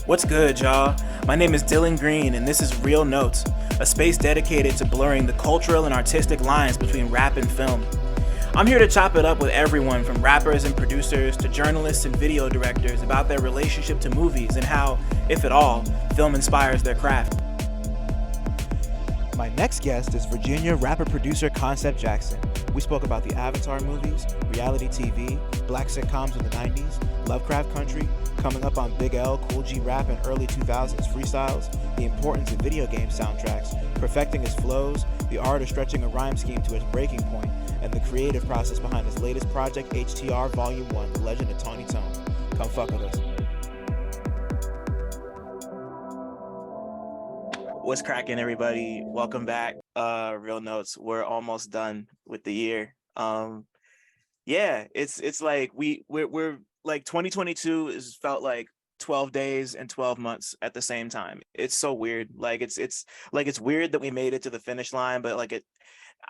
What's good, y'all? My name is Dylan Green, and this is Real Notes, a space dedicated to blurring the cultural and artistic lines between rap and film. I'm here to chop it up with everyone from rappers and producers to journalists and video directors about their relationship to movies and how, if at all, film inspires their craft. My next guest is Virginia rapper-producer Koncept Jack. We spoke about the Avatar movies, reality TV, black sitcoms in the 90s, Lovecraft Country, coming up on Big L, Kool G Rap, and early 2000s freestyles, the importance of video game soundtracks, perfecting his flows, the art of stretching a rhyme scheme to its breaking point, and the creative process behind his latest project, HTR Volume 1, The Legend of Tawny Tone. Come fuck with us. What's cracking, everybody? Welcome back. Real Notes. We're almost done with the year. It's like we're like 2022 is felt like 12 days and 12 months at the same time. It's so weird. Like it's weird that we made it to the finish line, but like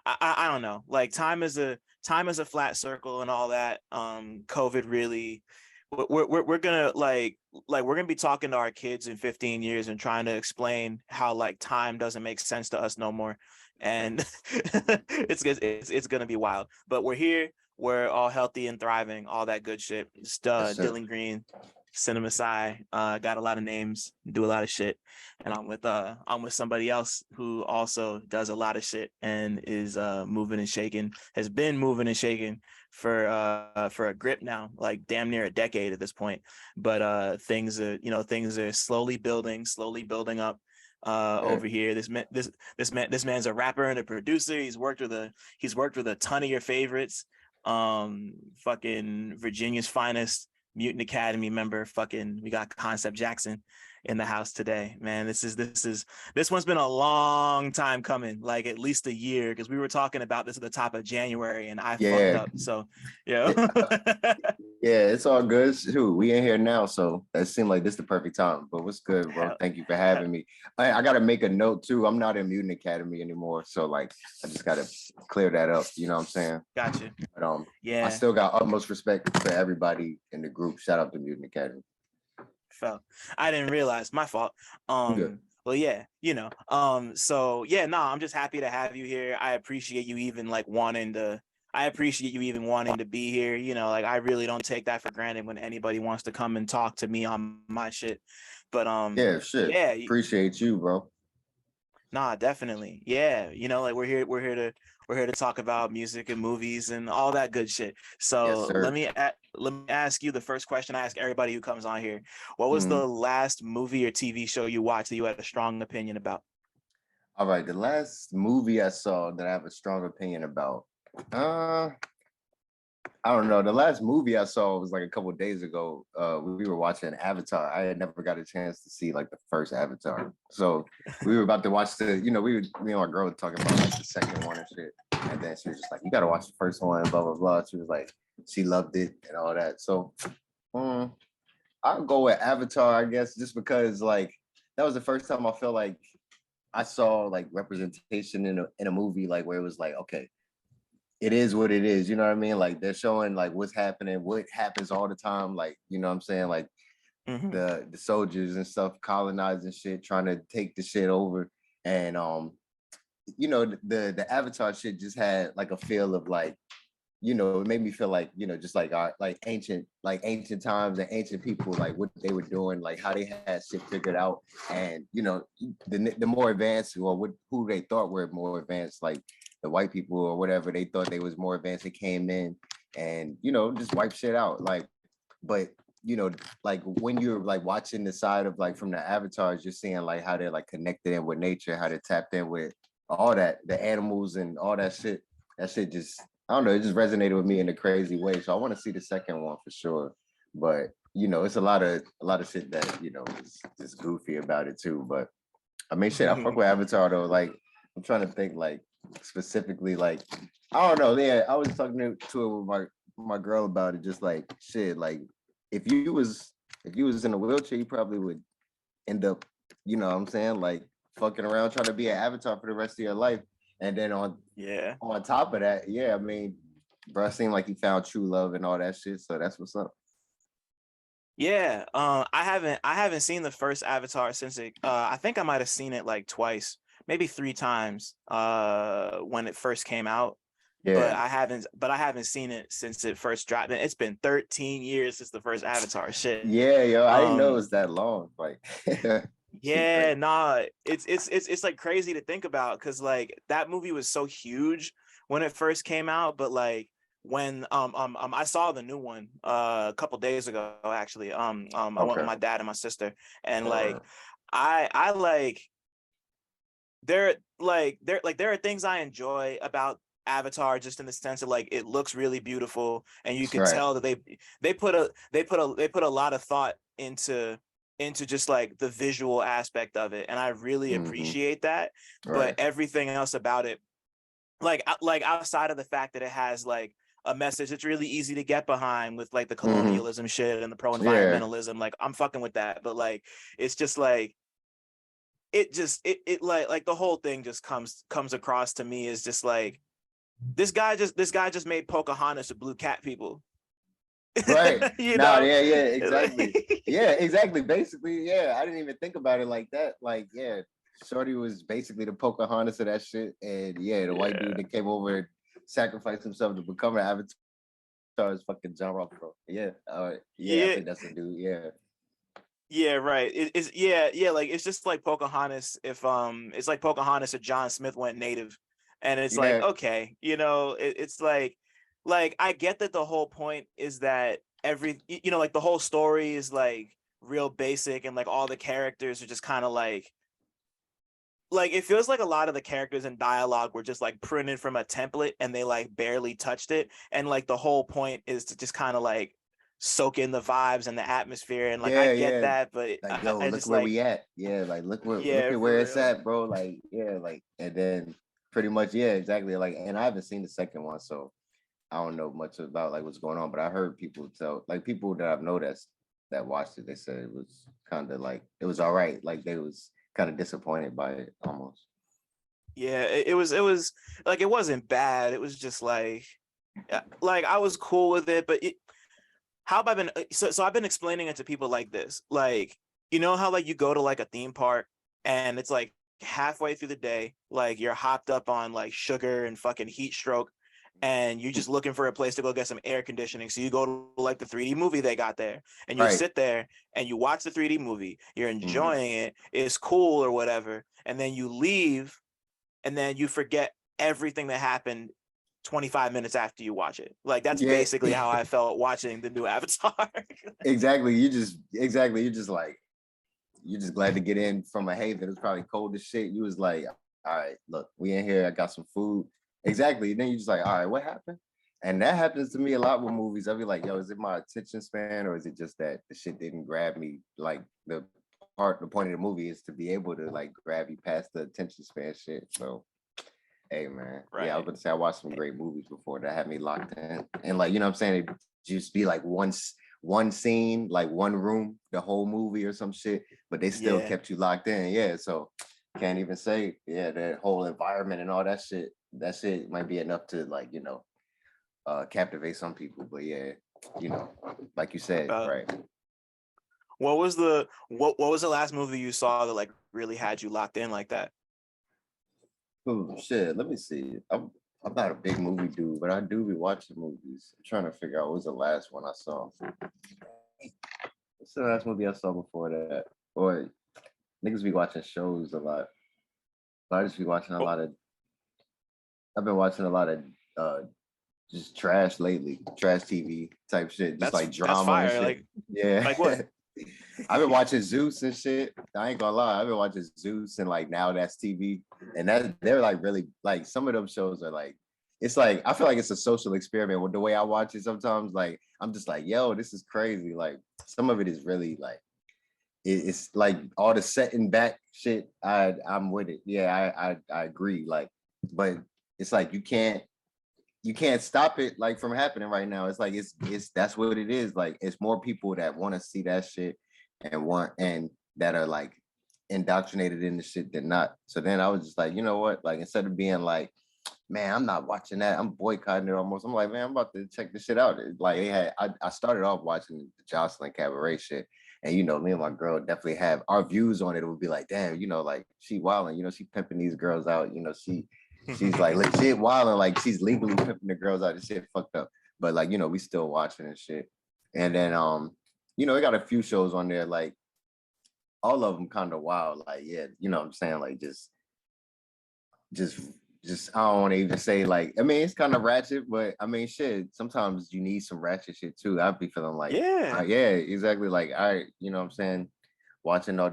I don't know. Like time is a flat circle and all that. COVID really. We're gonna we're gonna be talking to our kids in 15 years and trying to explain how like time doesn't make sense to us no more, and it's gonna be wild. But we're here. We're all healthy and thriving. All that good shit. Just Yes, sir. Dylan Green, CineMasai. Got a lot of names, do a lot of shit, and I'm with somebody else who also does a lot of shit and is moving and shaking. Has been moving and shaking for a grip now, like damn near a decade at this point. But things are slowly building up over here. This man's a rapper and a producer. He's worked with a ton of your favorites. Fucking Virginia's finest, Mutant Academy member. Fucking, we got Koncept Jack in the house today, man. This one's been a long time coming, like at least a year, because we were talking about this at the top of January and I fucked up. So yeah. Yeah, it's all good. Shoot, we in here now, so it seemed like this is the perfect time. But what's good, bro? Thank you for having me. I gotta make a note too. I'm not in Mutant Academy anymore, so like I just gotta clear that up. You know what I'm saying? Gotcha. But Yeah. I still got utmost respect for everybody in the group. Shout out to Mutant Academy. Felt. I didn't realize. My fault. Well, yeah, so yeah, no, I'm just happy to have you here. I appreciate you even wanting to be here. Like I really don't take that for granted when anybody wants to come and talk to me on my shit. But Yeah, shit. yeah, Appreciate you, bro. nah, definitely. Yeah, like we're here to talk about music and movies and all that good shit. So Yes, sir. let me ask you the first question I ask everybody who comes on here. What was the last movie or TV show you watched that you had a strong opinion about? All right, the last movie I saw that I have a strong opinion about. I don't know. The last movie I saw was like a couple of days ago. We were watching Avatar. I had never got a chance to see like the first Avatar. So we were about to watch me and my girl were talking about like the second one and shit. And then she was just like, you gotta watch the first one, blah, blah, blah. She was like, she loved it and all that. So I'll go with Avatar, I guess, just because like that was the first time I felt like I saw like representation in a movie, like where it was like, okay, it is what it is, you know what I mean? Like they're showing like what's happening, what happens all the time, like you know what I'm saying, like the soldiers and stuff colonizing shit, trying to take the shit over, and the Avatar shit just had like a feel of like, it made me feel like just like our like ancient times and ancient people, like what they were doing, like how they had shit figured out, and the more advanced or who they thought were more advanced, like the white people or whatever, they thought they was more advanced. They came in and just wipe shit out. Like, but like when you're like watching the side of like from the avatars, you're seeing like how they're like connected in with nature, how they tapped in with all that, the animals and all that shit. That shit just, I don't know, it just resonated with me in a crazy way. So I want to see the second one for sure. But it's a lot of shit that is just goofy about it too. But I mean, shit, I fuck with Avatar though. Like, I'm trying to think like specifically, like I don't know. Yeah, I was talking to it with my girl about it. Just like shit, like if you was in a wheelchair, you probably would end up, what I'm saying, like fucking around trying to be an avatar for the rest of your life. And then on top of that, yeah, I mean, bro, it seemed like he found true love and all that shit. So that's what's up. Yeah, I haven't seen the first Avatar since it. I think I might have seen it like twice, maybe three times. When it first came out, but Yeah. I haven't seen it since it first dropped. And it's been 13 years since the first Avatar. Shit. Yeah, yo, I didn't know it Um, was that long. Like, yeah, crazy. nah, it's like crazy to think about because like that movie was so huge when it first came out, but like when I saw the new one a couple days ago actually. I went with Okay. my dad and my sister, and like Or I like there are things I enjoy about Avatar just in the sense of like it looks really beautiful and you could right. tell that they put a lot of thought into just like the visual aspect of it, and I really Hmm. appreciate that. But Right. everything else about it, like outside of the fact that it has like a message it's really easy to get behind with like the Hmm. colonialism shit and the pro Yeah. environmentalism, like I'm fucking with that. But like it's just like it like the whole thing just comes across to me as just like this guy just made Pocahontas with blue cat people. Right. you Nah, know yeah, yeah, Like, exactly. Yeah, exactly. Basically, yeah. I didn't even think about it like that. Like, yeah, Shorty was basically the Pocahontas of that shit. And yeah, the white dude yeah, that came over and sacrificed himself to become an avatar is fucking John Rock, bro. Yeah. Yeah, I yeah, think that's the dude. Yeah. yeah, right. It's yeah, like it's just like Pocahontas if it's like Pocahontas if John Smith went native. And it's like, Yeah. okay, it's like I get that the whole point is that like the whole story is like real basic, and like all the characters are just kind of like it feels like a lot of the characters and dialogue were just like printed from a template and they like barely touched it, and like the whole point is to just kind of like soak in the vibes and the atmosphere, and like I Yeah, get yeah. that, but Like, I, yo, I look just where like, we at. Yeah, like look yeah, at where for it's real. at, bro. Like, yeah, like, and then pretty much, yeah, exactly. Like, and I haven't seen the second one, so I don't know much about like what's going on, but I heard people tell, like, people that I've noticed that watched it, they said it was kind of like it was all right. Like they was kind of disappointed by it almost. Yeah, it was like it wasn't bad. It was just like I was cool with it, but how have I been so I've been explaining it to people like this. Like, how like you go to like a theme park and it's like halfway through the day, like you're hopped up on like sugar and fucking heat stroke, and you're just looking for a place to go get some air conditioning. So you go to like the 3D movie they got there, and you Right. sit there and you watch the 3D movie. You're Hmm. enjoying it. It's cool or whatever. And then you leave, and then you forget everything that happened 25 minutes after you watch it. Like that's Yeah. basically how I felt watching the new Avatar. Exactly. You're just like you're just glad to get in from a haven. It was probably cold as shit. You was like, all right, look, we in here. I got some food. Exactly. Then you just like, all right, what happened? And that happens to me a lot with movies. I'll be like, yo, is it my attention span or is it just that the shit didn't grab me? Like the point of the movie is to be able to like grab you past the attention span shit. So hey man, yeah, I was Right. gonna say I watched some great movies before that had me locked in, and like you know what I'm saying, it just be like one scene, like one room, the whole movie or some shit, but they still Yeah. kept you locked in. Yeah, so can't even say yeah that whole environment and all that shit. That shit might be enough to like captivate some people, but yeah, you know, like you said, Uh, right? what was the last movie you saw that like really had you locked in like that? Oh shit, let me see. I'm not a big movie dude, but I do be watching movies. I'm trying to figure out what was the last one I saw. What's the last movie I saw before that? Or niggas be watching shows a lot. But I just be watching a Oh, lot of. I've been watching a lot of uh just trash lately, trash TV type shit, just like that's drama and fire. shit. Like what? Yeah, I've been watching Zeus and shit. I ain't gonna lie, I've been watching Zeus and like Now That's TV, and that they're like really like some of them shows are like. It's like I feel like it's a social experiment with the way I watch it sometimes. Like I'm just like, yo, this is crazy. Like some of it is really like it's like all the setting back shit. I'm with it. Yeah, I agree. Like, but it's like you can't stop it like from happening right now. It's like it's that's what it is. Like it's more people that want to see that shit and that are like indoctrinated in the shit than not. So then I was just like, you know what? Like instead of being like man, I'm not watching that. I'm boycotting it almost. I'm like, man, I'm about to check this shit out. Like they had, I started off watching the Jocelyn Cabaret shit. And me and my girl definitely have our views on it. It would be like, damn, like she wilding, she pimping these girls out. She's like legit wilding, like she's legally pimping the girls out. This shit fucked up. But like, we still watching and shit. And then it got a few shows on there, like all of them kind of wild. Like, yeah, what I'm saying? Like just I don't want to even say like, I mean, it's kind of ratchet, but I mean, shit, sometimes you need some ratchet shit too. I'd be feeling like, Yeah. yeah, exactly. Like, all right, what I'm saying? Watching I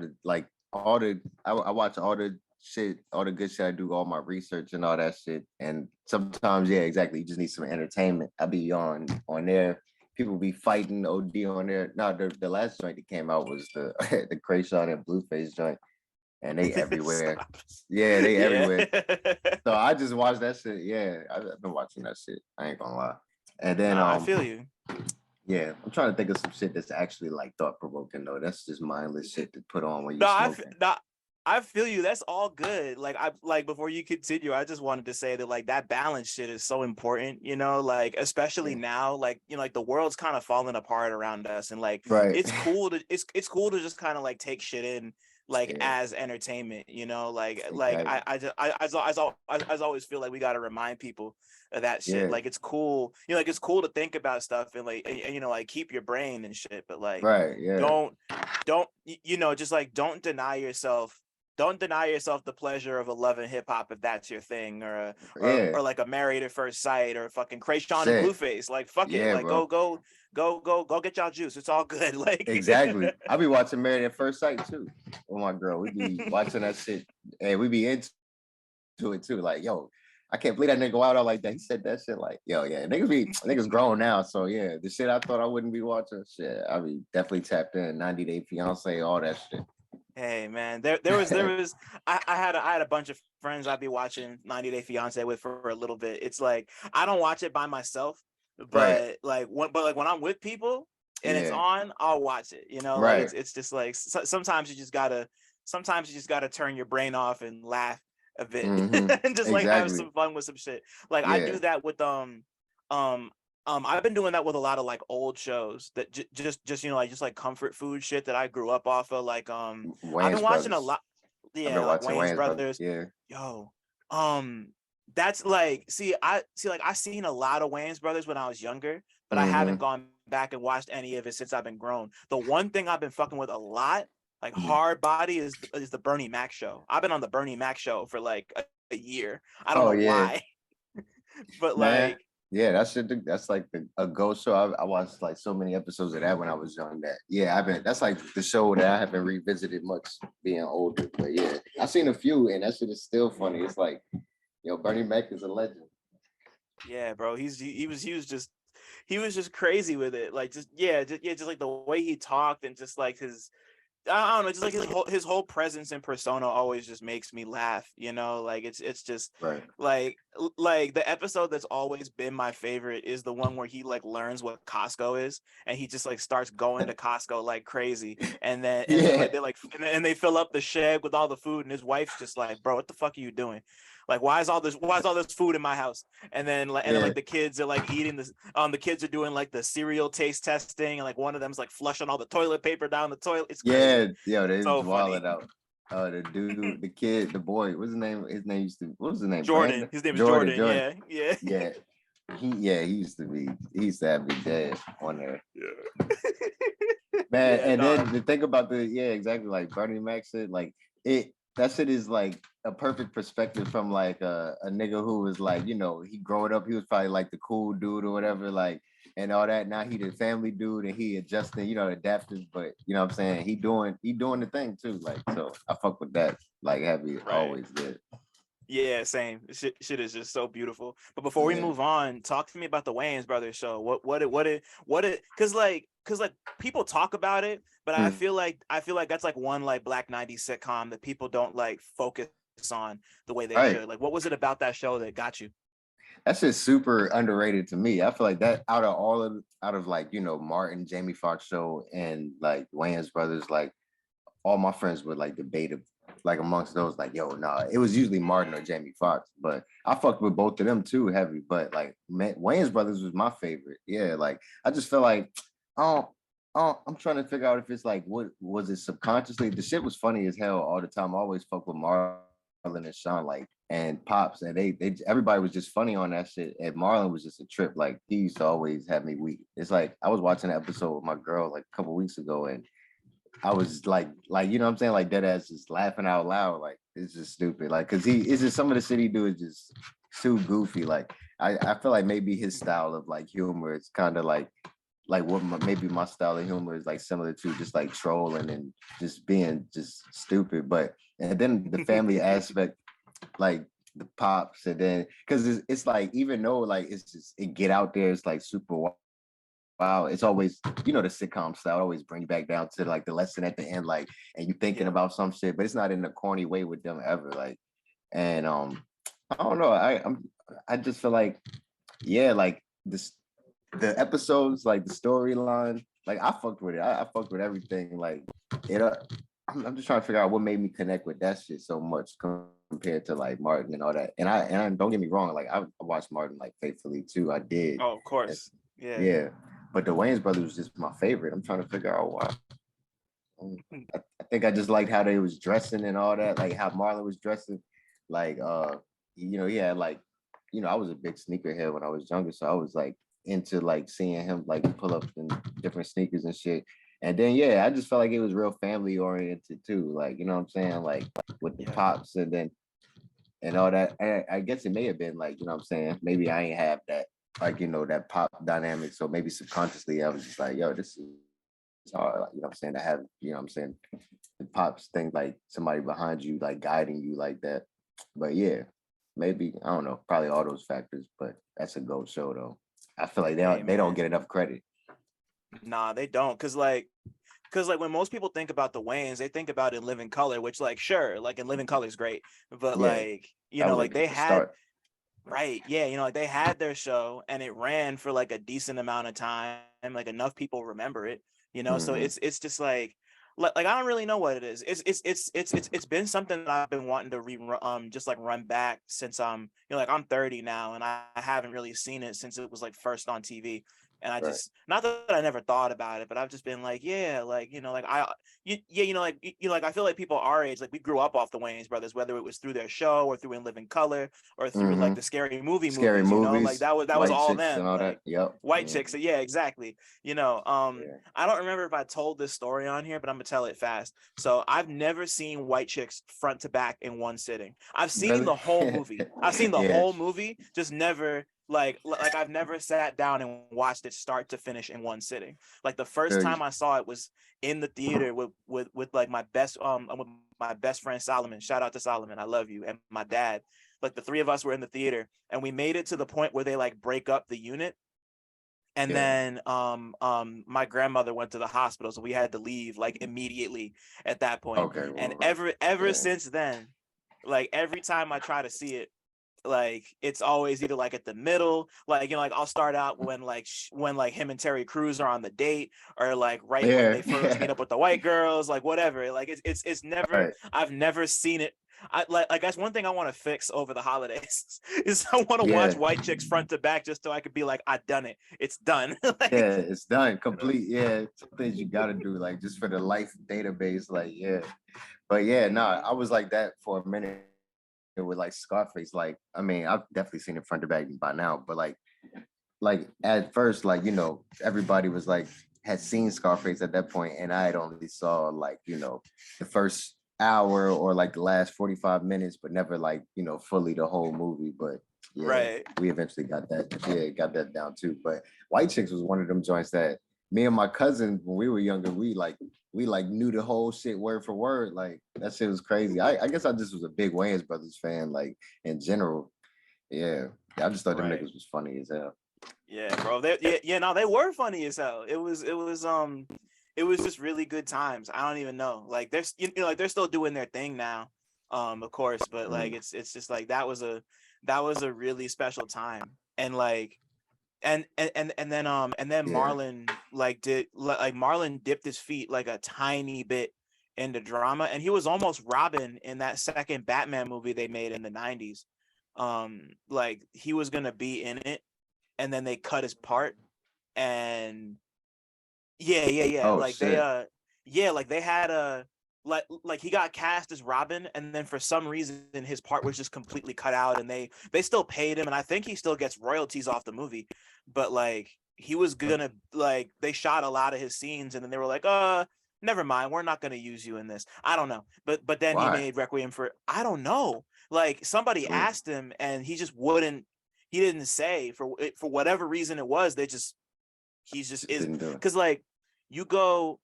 watch all the shit, all the good shit. I do all my research and all that shit. And sometimes, yeah, exactly. You just need some entertainment. I be on there. People be fighting OD on there. No, the last joint that came out was the the Krayshawn and Blueface joint. And they everywhere. Yeah, they everywhere. So I just watched that shit. Yeah, I've been watching that shit. I ain't gonna lie. And then I feel you. Yeah, I'm trying to think of some shit that's actually like thought provoking though. That's just mindless shit to put on when you're smoking. I feel you. That's all good. Like before you continue, I just wanted to say that like that balance shit is so important, like especially now, like like the world's kind of falling apart around us, and like it's cool to it's cool to just kind of like take shit in like as entertainment, like I always feel like we got to remind people of that shit. Like it's cool, like it's cool to think about stuff and like like keep your brain and shit, but like don't just like don't deny yourself the pleasure of a love and hip hop if that's your thing, or like a Married at First Sight, or fucking Krayshawn and Blueface. Like fuck it, like bro. go get y'all juice. It's all good. Like exactly. I be watching Married at First Sight too. Oh my girl, we be watching that shit, and we be into it too. Like yo, I can't believe that nigga out like that. He said that shit like yo, yeah. Niggas grown now, so yeah. The shit I thought I wouldn't be watching, shit. I be definitely tapped in. 90 Day Fiance, all that shit. Hey man, there was I had a bunch of friends I'd be watching 90 Day Fiance with for a little bit. It's like I don't watch it by myself, but like when I'm with people and it's on, I'll watch it. Like it's just like sometimes you just gotta turn your brain off and laugh a bit and just like have some fun with some shit. Like I do that with I've been doing that with a lot of like old shows that just like comfort food shit that I grew up off of. Like I've been watching a lot. Yeah, like Wayne's Brothers. Yeah. Yo, that's like I seen a lot of Wayne's Brothers when I was younger, but I haven't gone back and watched any of it since I've been grown. The one thing I've been fucking with a lot, like hard body, is the Bernie Mac show. I've been on the Bernie Mac show for like a year. I don't know why, but man. like. Yeah, that's like a ghost show. I watched like so many episodes of that when I was young. That's like the show that I haven't revisited much being older. But yeah, I've seen a few, and that shit is still funny. It's like, Bernie Mac is a legend. Yeah, bro. He was just crazy with it. Like just like the way he talked and just like his. I don't know, just like his whole presence and persona always just makes me laugh, like it's just like the episode that's always been my favorite is the one where he like learns what Costco is and he just like starts going to Costco like crazy, and then they fill up the shed with all the food, and his wife's just like, bro, what the fuck are you doing? Like, why is all this food in my house? And then the kids are like eating this. The kids are doing like the cereal taste testing, and like one of them's like flushing all the toilet paper down the toilet. It's crazy. They so wilding out. The dude, the kid, the boy, what's his name? What was his name? Jordan. Brandon? His name is Jordan. Yeah. He used to have me dead on there. Yeah. Man, and then the thing about exactly, like Bernie Mac said, like that shit is like a perfect perspective from like a nigga who was like, he growing up, he was probably like the cool dude or whatever, like, and all that. Now he the family dude and he adjusting, adaptive, but you know what I'm saying? He doing the thing too. Like, so I fuck with that. Like happy always good. Yeah, same. Shit is just so beautiful. But before we move on, talk to me about the Wayans Brothers show. What it cause like people talk about it, but I feel like that's like one like Black 90s sitcom that people don't like focus on the way they should. Like, what was it about that show that got you? That's just super underrated to me. I feel like that out of like, Martin, Jamie Foxx show and like Wayans Brothers, like all my friends would like debate like amongst those, like, yo, nah, it was usually Martin or Jamie Foxx, but I fucked with both of them too heavy. But like, man, Wayans Brothers was my favorite. Yeah, like I just feel like, oh, I'm trying to figure out if it's like, what was it subconsciously? The shit was funny as hell all the time. I always fuck with Marlon and Sean, like, and Pops, and they everybody was just funny on that shit. And Marlon was just a trip. Like he used to always have me weak. It's like I was watching an episode with my girl like a couple weeks ago, and I was like, you know what I'm saying? Like dead ass just laughing out loud. Like it's just stupid. Like, cause it's just some of the shit he do is just too goofy. Like I feel like maybe his style of like humor is kind of like what maybe my style of humor is like similar to, just like trolling and just being just stupid. But and then the family aspect, like the Pops, and then because it's like, even though like it's just it get out there, it's like super wow, it's always, you know, the sitcom style always bring you back down to like the lesson at the end, like, and you thinking about some shit, but it's not in a corny way with them ever. Like, and I don't know. I just feel like, yeah, like this the episodes, like the storyline, like I fucked with it. I fucked with everything. Like it I'm just trying to figure out what made me connect with that shit so much compared to like Martin and all that. And I don't get me wrong, like I watched Martin like faithfully too. I did. Oh, of course. Yeah. Yeah. But the Wayans brothers was just my favorite. I'm trying to figure out why. I think I just liked how they was dressing and all that, like how Marlon was dressing. Like you know, yeah, like, you know, I was a big sneakerhead when I was younger. So I was like into like seeing him like pull up in different sneakers and shit. And then yeah, I just felt like it was real family oriented too. Like, you know what I'm saying? Like with the Yeah. Pops and then and all that. I guess it may have been like, you know what I'm saying? Maybe I ain't have that, like, you know, that pop dynamic. So maybe subconsciously I was just like, yo, this is hard. Like, you know what I'm saying? To have, you know what I'm saying? The Pops thing, like somebody behind you, like guiding you like that. But yeah, maybe, I don't know, probably all those factors, but that's a GOAT show though. I feel like Hey, they don't man. get enough credit. Nah, they don't. Cause like when most people think about the Wayans, they think about In Living Color, which like sure, like In Living Color is great, but Yeah, like, you that know, was like like they the had, start. right, yeah, you know, like they had their show and it ran for like a decent amount of time, like enough people remember it, you know. So Mm-hmm. it's just like I don't really know what it is. It's been something that I've been wanting to just like run back since you know, like I'm 30 now and I haven't really seen it since it was like first on TV. And I Right. just, not that I never thought about it, but I've just been like, yeah, like, you know, like yeah, you know, like, you know, like I feel like people our age, like we grew up off the Wayans brothers, whether it was through their show or through In Living Color or through like Mm-hmm. the Scary Movie Scary movies, you know, like movies, that was white all chicks and them, all that. like Yep. White Mm-hmm. Chicks. So yeah, exactly. You know, Yeah. I don't remember if I told this story on here, but I'm gonna tell it fast. So I've never seen White Chicks front to back in one sitting. I've seen Really? the whole movie. I've seen the Yeah. whole movie, just never like I've never sat down and watched it start to finish in one sitting. Like the first Feel you. time I saw it was in the theater with like my best with my best friend Solomon. Shout out to Solomon. I love you. And my dad. Like the three of us were in the theater and we made it to the point where they like break up the unit. And Yeah. then my grandmother went to the hospital, so we had to leave like immediately at that point. Okay. And Well, ever yeah. since then, like every time I try to see it, like it's always either like at the middle, like, you know, like I'll start out when like when like him and Terry Crews are on the date, or like right when Yeah. they first meet Yeah. up with the white girls, like whatever. Like it's never, Right. I've never seen it. Like that's one thing I want to fix over the holidays is I want to watch Yeah. White Chicks front to back just so I could be like, I done it, it's done. Like, Yeah. It's done. you know, Complete. Yeah. Some things you gotta do, like just for the life database. Like, yeah. But yeah, no, I was like that for a minute with like Scarface. Like, I mean, I've definitely seen it front to back by now, but like at first, like, you know, everybody was like had seen Scarface at that point, and I had only saw like, you know, the first hour or like the last 45 minutes, but never like, you know, fully the whole movie. But yeah, right. we eventually got that. Yeah, got that down too. But White Chicks was one of them joints that me and my cousin, when we were younger, we like knew the whole shit word for word. Like that shit was crazy. I guess I just was a big Wayans Brothers fan, like in general. Yeah. I just thought them Right. niggas was funny as hell. Yeah, bro. Yeah, no, they were funny as hell. It was just really good times. I don't even know. Like they're you know, like they're still doing their thing now, of course, but like Mm, it's just like that was a really special time. And like and then yeah. Marlon like did like Marlon dipped his feet like a tiny bit into drama, and he was almost Robin in that second Batman movie they made in the 90s. Like he was gonna be in it, and then they cut his part, and yeah. Oh Like they shit. like they had a like he got cast as Robin, and then for some reason his part was just completely cut out, and they still paid him, and I think he still gets royalties off the movie, but like he was gonna like they shot a lot of his scenes, and then they were like, never mind, we're not gonna use you in this. I don't know, but then he Why? made Requiem for, I don't know, like somebody Weird. asked him and he just wouldn't, he didn't say for whatever reason it was. They just he's just is Didn't do it. because like you go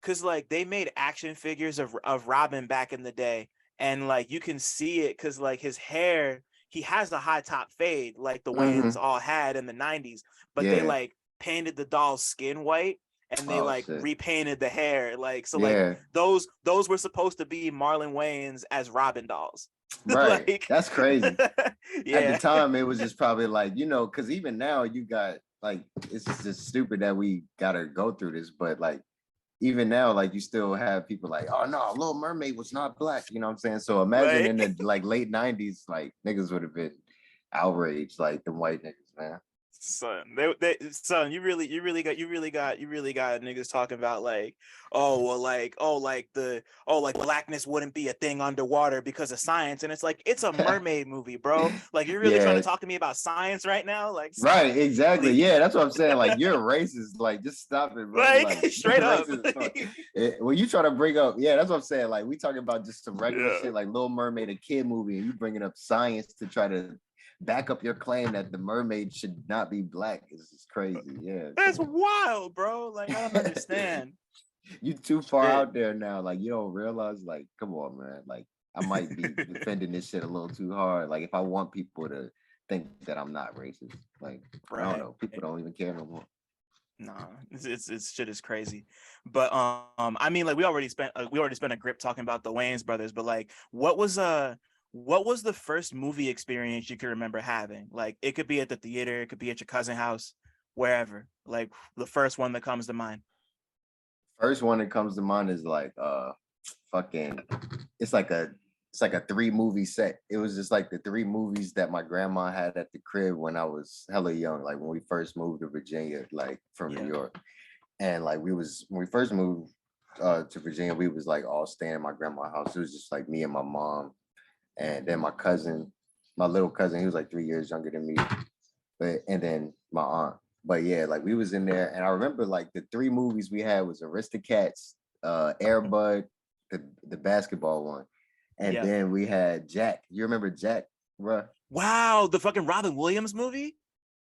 because like they made action figures of Robin back in the day, and like you can see it because like his hair, he has a high top fade like the Wayans Mm-hmm. all had in the 90s, but they Yeah. like painted the doll's skin white, and they Oh like shit. repainted the hair, like so like Yeah. those were supposed to be Marlon Wayans as Robin dolls. Right. Like That's crazy. At the yeah. time, it was just probably like, because even now you got like, it's just stupid that we gotta go through this, but like even now, like you still have people like, oh no, Little Mermaid was not black. You know what I'm saying? So imagine Right. in the like late 90s, like niggas would have been outraged, like them white niggas, man. Son, son, you really got niggas talking about like, oh well, like, like blackness wouldn't be a thing underwater because of science, and it's like it's a mermaid movie, bro. Like you're really trying to Yeah, talk to me about science right now, like right, stop, exactly. please, Yeah, that's what I'm saying. Like you're racist. Like just stop it, bro. like Like you're straight up. racist as fuck. When you try to bring up, yeah, that's what I'm saying. Like we talking about just some regular Yeah, shit, like Little Mermaid, a kid movie, and you bringing up science to try to back up your claim that the mermaid should not be black is just crazy. Yeah. that's wild, bro. Like I don't understand. You too far Shit. out there now. Like you don't realize, like, come on, man. Like I might be defending this shit a little too hard. Like if I want people to think that I'm not racist, like I don't Right. know, people don't even care no more. No, it's shit is crazy, but I mean, like we already spent a grip talking about the Wayans brothers, but like, what was the first movie experience you can remember having? Like, it could be at the theater, it could be at your cousin's house, wherever. Like, the first one that comes to mind. First one that comes to mind is like fucking it's like a it's like a 3 movie set. It was just like the 3 movies that my grandma had at the crib when I was hella young, like when we first moved to Virginia, like from New Yeah, York. And like when we first moved to Virginia, we was like all staying at my grandma's house. It was just like me and my mom, and then my cousin, my little cousin, he was like 3 years younger than me, but and then my aunt. But yeah, like we was in there, and I remember like the 3 movies we had was Aristocats, Air Bud, the basketball one, and yeah. then we had Jack. You remember Jack, bro? Wow, the fucking Robin Williams movie.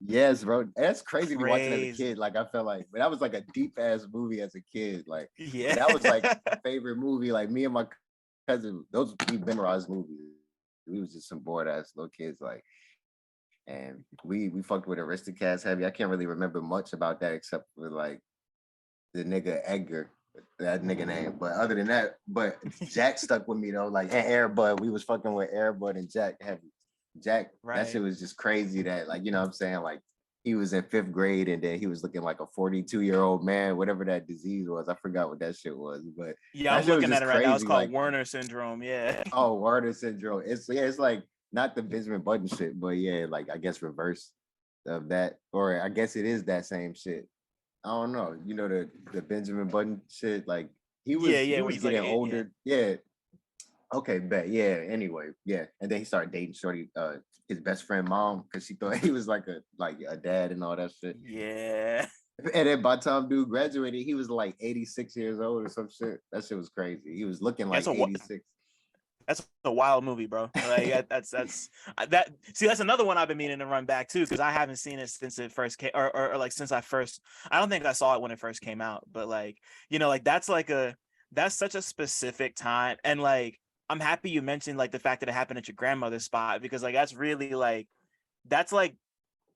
Yes, bro. That's crazy to be watching as a kid. Crazy. Like I felt like, but that was like a deep ass movie as a kid. Like, but Yeah. that was like my favorite movie. Like me and my cousin, those we memorized movies. We was just some bored ass little kids. Like, and we fucked with Aristocats heavy. I can't really remember much about that except for like the nigga Edgar, that nigga name. But other than that, but Jack stuck with me though. Like and Airbud, we was fucking with Airbud and Jack heavy. Jack, that shit Right. was just crazy that like, you know what I'm saying? Like he was in 5th grade and then he was looking like a 42-year-old man, whatever that disease was. I forgot what that shit was, but Yeah, that I'm shit was looking just at it right now. It's crazy. called Like, Werner syndrome. Yeah. oh, Werner syndrome. It's yeah, it's like not the Benjamin Button shit, but yeah, like I guess reverse of that, or I guess it is that same shit. I don't know. You know the Benjamin Button shit. Like he Yeah, was he yeah. Where was he's like, getting yeah. older. Yeah. Okay, bet. Yeah. Anyway, yeah. And then he started dating Shorty, his best friend mom, because she thought he was like a dad and all that shit. Yeah. And then by the time dude graduated, he was like 86 years old or some shit. That shit was crazy. He was looking That's like a 86. that's a wild movie, bro. Like that's that. See, that's another one I've been meaning to run back to because I haven't seen it since it first came, or like since I first. I don't think I saw it when it first came out, but like like that's such a specific time, and like I'm happy you mentioned like the fact that it happened at your grandmother's spot because like that's really that's like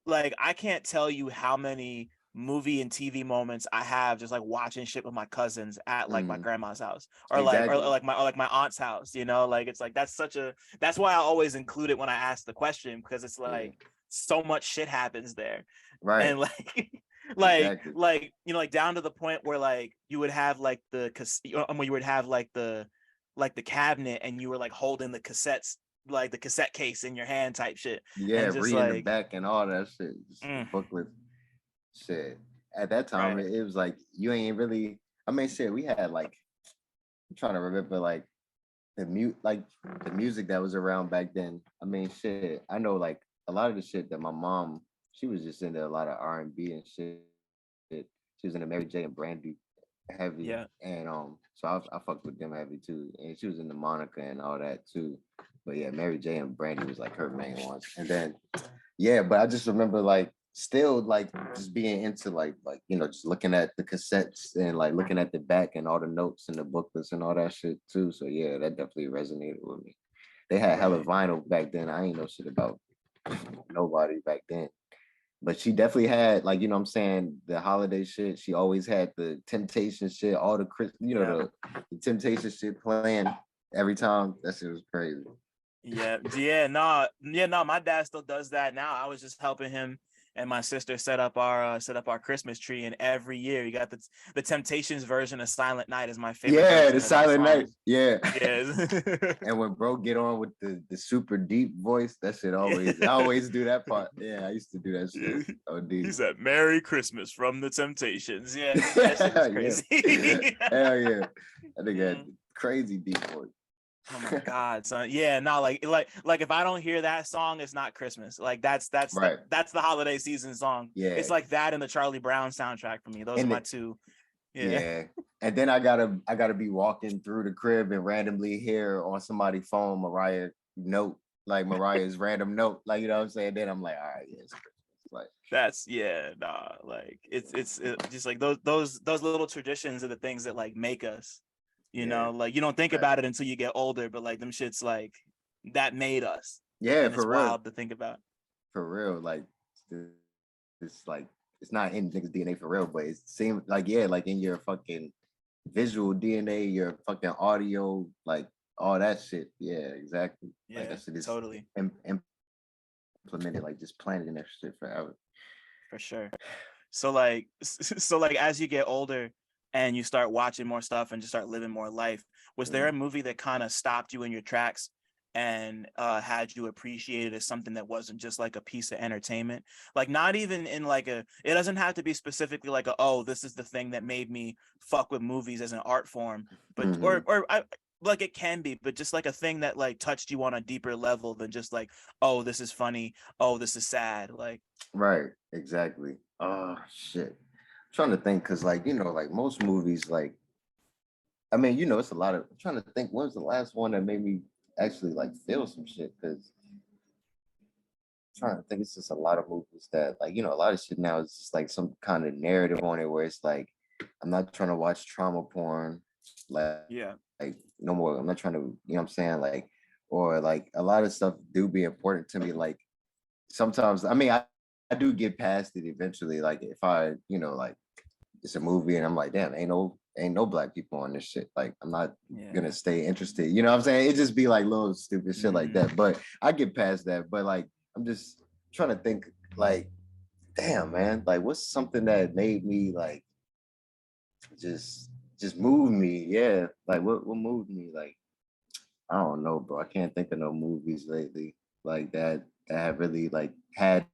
I can't tell you how many movie and TV moments I have just like watching shit with my cousins at like my Mm, grandma's house or exactly. like my aunt's house, like it's like that's why I always include it when I ask the question because it's Yeah. like so much shit happens there Right. and like exactly. like down to the point where like you would have like where you would have like the cabinet and you were like holding the cassettes, like the cassette case in your hand type shit, Yeah, and just reading the like back and all that shit, just the mm, booklet shit. At that time, right, it was like you ain't really. I mean, shit, we had like I'm trying to remember like the music that was around back then. I mean, shit, I know like a lot of the shit that my mom, she was just into a lot of R&B and shit. She was into Mary J and Brandy heavy, yeah, and so I fucked with them heavy too. And she was into Monica and all that too. But yeah, Mary J and Brandy was like her main ones. And then yeah, but I just remember like still like just being into like just looking at the cassettes and like looking at the back and all the notes and the booklets and all that shit too. So yeah, that definitely resonated with me. They had hella right. vinyl back then. I ain't know shit about nobody back then. But she definitely had like what I'm saying, the holiday shit. She always had the Temptation shit, all the Yeah. the Temptation shit playing every time. That shit was crazy. Yeah, no, my dad still does that now. I was just helping him and my sister set up our Christmas tree, and every year you got the Temptations version of Silent Night is my favorite Yeah, the version of that Silent Night. song. Yeah. Yeah. And when bro get on with the super deep voice, that shit always I Yeah. always do that part. Yeah, I used to do that shit. Oh He dude. said, "Merry Christmas from the Temptations." Yeah, that shit was Yeah. crazy. Hell yeah. I think I had Mm. crazy deep voice. Oh my God, son. Yeah, no, like if I don't hear that song, it's not Christmas. Like Right. that's the holiday season song. Yeah. It's like that and the Charlie Brown soundtrack for me. Those are And my two. Yeah. yeah. And then I gotta be walking through the crib and randomly hear on somebody's phone Mariah note, like Mariah's random note. Like you know what I'm saying? Then I'm like, all right, yeah, it's Christmas. Like That's yeah, nah. Like it's just like those little traditions are the things that like make us. You yeah. know, like you don't think Right. about it until you get older, but like them shits like that made us, Yeah, and it's for real. wild to think about. For real. Like it's like it's not in niggas DNA for real, but it seems like yeah, like in your fucking visual DNA, your fucking audio, like all that shit. Yeah, exactly. Like Yeah, that shit is totally, implemented, like just planted in that shit forever. for sure. So like so like as you get older and you start watching more stuff and just start living more life, was there a Mhm. movie that kind of stopped you in your tracks and had you appreciate it as something that wasn't just like a piece of entertainment? Like not even in like it doesn't have to be specifically like oh, this is the thing that made me fuck with movies as an art form, but Mhm. like it can be, but just like a thing that like touched you on a deeper level than just like, oh, this is funny, oh, this is sad. Like, Right, exactly. Oh shit. I'm trying to think because like, like most movies, like I mean, it's a lot of I'm trying to think when was the last one that made me actually like feel some shit because trying to think it's just a lot of movies that like a lot of shit now is just like some kind of narrative on it where it's like I'm not trying to watch trauma porn like yeah, like no more. I'm not trying to what I'm saying like or like a lot of stuff do be important to me like sometimes I mean I do get past it eventually like if I like it's a movie and I'm like damn ain't no black people on this shit like I'm not gonna yeah. stay interested what I'm saying it just be like little stupid shit like Mhm. that but I get past that but like I'm just trying to think like damn man like what's something that made me like just just move me yeah like what moved me like I don't know bro I can't think of no movies lately like that have really like had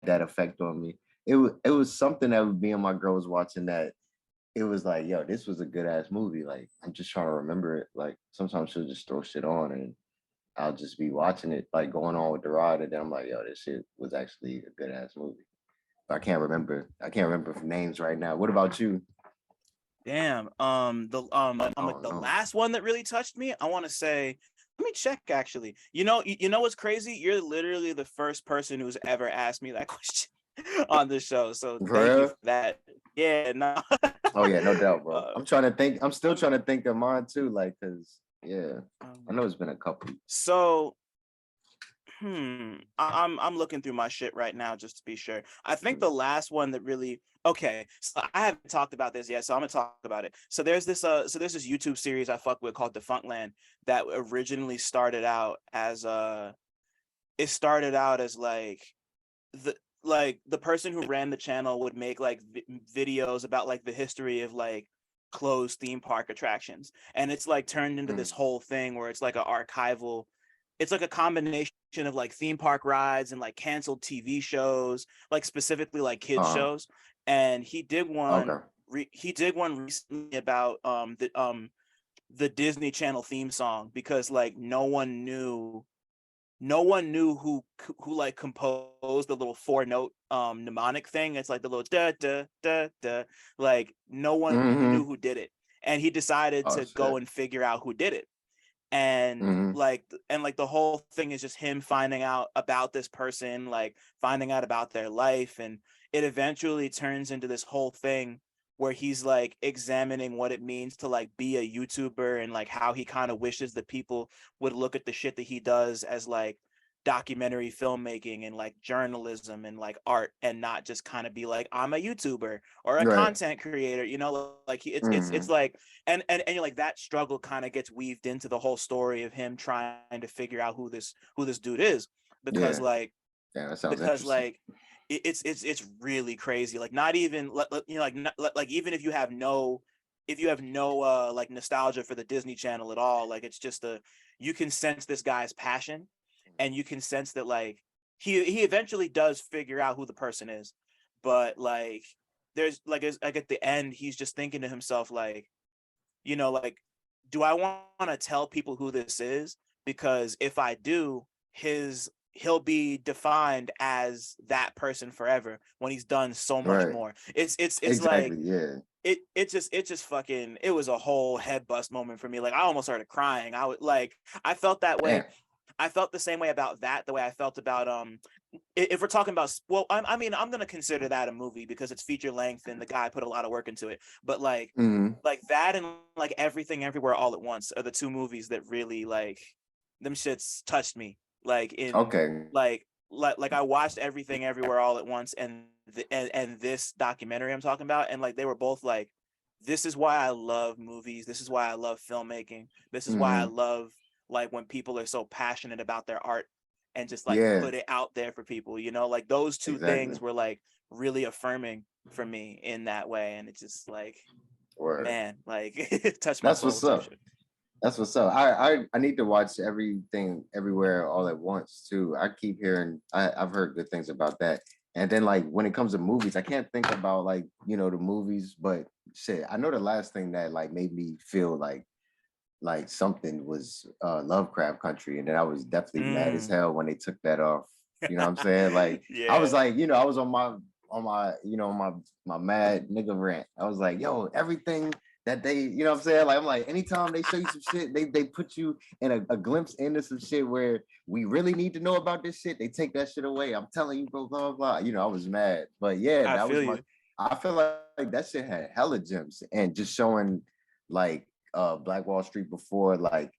that effect on me it was something that me and my girl was watching that it was like, yo, this was a good ass movie. Like, I'm just trying to remember it. Like, sometimes she'll just throw shit on and I'll just be watching it, like going on with the ride. And then I'm like, yo, this shit was actually a good ass movie. But I can't remember. I can't remember names right now. What about you? Damn. I Like don't the know. last one that really touched me, I want to say, let me check actually. You know what's crazy? You're literally the first person who's ever asked me that question on the show. So For thank you real? for that. Yeah, no. Oh yeah, no doubt, bro. uh, I'm trying to think. I'm still um, trying to think of mine too. Like, cause yeah, I um, know it's been a couple. so I'm looking through my shit right now just to be sure. I think the last one that really okay, so I haven't talked about this yet, so I'm gonna talk about it. So there's this YouTube series I fuck with called Defunctland that originally started out as it started out as like the like the person who ran the channel would make like videos about like the history of like closed theme park attractions, and it's like turned into this whole thing where it's like an archival, it's like a combination of like theme park rides and like canceled TV shows, like specifically like kids shows. And he did one he did one recently about the Disney Channel theme song, because like no one knew who like composed the little 4-note mnemonic thing. It's like the little da da da da, like no one knew who did it, and he decided to go and figure out who did it. And like the whole thing is just him finding out about this person, like finding out about their life, and it eventually turns into this whole thing where he's like examining what it means to like be a YouTuber, and like how he kind of wishes that people would look at the shit that he does as like documentary filmmaking and like journalism and like art, and not just kind of be like, I'm a YouTuber or a content creator, you know, like it's like, and you're like, that struggle kind of gets weaved into the whole story of him trying to figure out who this dude is, because like that sounds because like it's really crazy. Like not even you know, like like even if you have no like nostalgia for the Disney Channel at all, like it's just you can sense this guy's passion, and you can sense that like he eventually does figure out who the person is, but like there's like at the end he's just thinking to himself like, you know, like, do I want to tell people who this is? Because if I do, he'll be defined as that person forever when he's done so much more. It's exactly, like it just fucking, it was a whole head bust moment for me. Like I almost started crying. I felt that way. Damn. I felt the same way about that, the way I felt about if we're talking about, well, I mean, I'm gonna consider that a movie because it's feature length and the guy put a lot of work into it. But like that and like Everything Everywhere All at Once are the two movies that really like, them shits touched me. Like in like I watched Everything Everywhere All at Once and and this documentary I'm talking about, and like they were both like, this is why I love movies. This is why I love filmmaking. This is why I love like when people are so passionate about their art and just like put it out there for people, you know, like those two things were like really affirming for me in that way. And it's just like, man, like it touched my soul. What's up. That's what's up. I need to watch Everything Everywhere All at Once too. I keep hearing, I've heard good things about that. And then like when it comes to movies, I can't think about like, you know, the movies, but shit, I know the last thing that like made me feel like something was Lovecraft Country, and then I was definitely mad as hell when they took that off. You know what I'm saying? Like I was like, you know, I was on my you know, my mad nigga rant. I was like, yo, everything that they, you know what I'm saying? Like I'm like, anytime they show you some shit, they put you in a glimpse into some shit where we really need to know about this shit, they take that shit away. I'm telling you, bro, blah blah blah. You know, I was mad. But yeah, that was my, I feel like that shit had hella gems, and just showing like Black Wall Street before, like,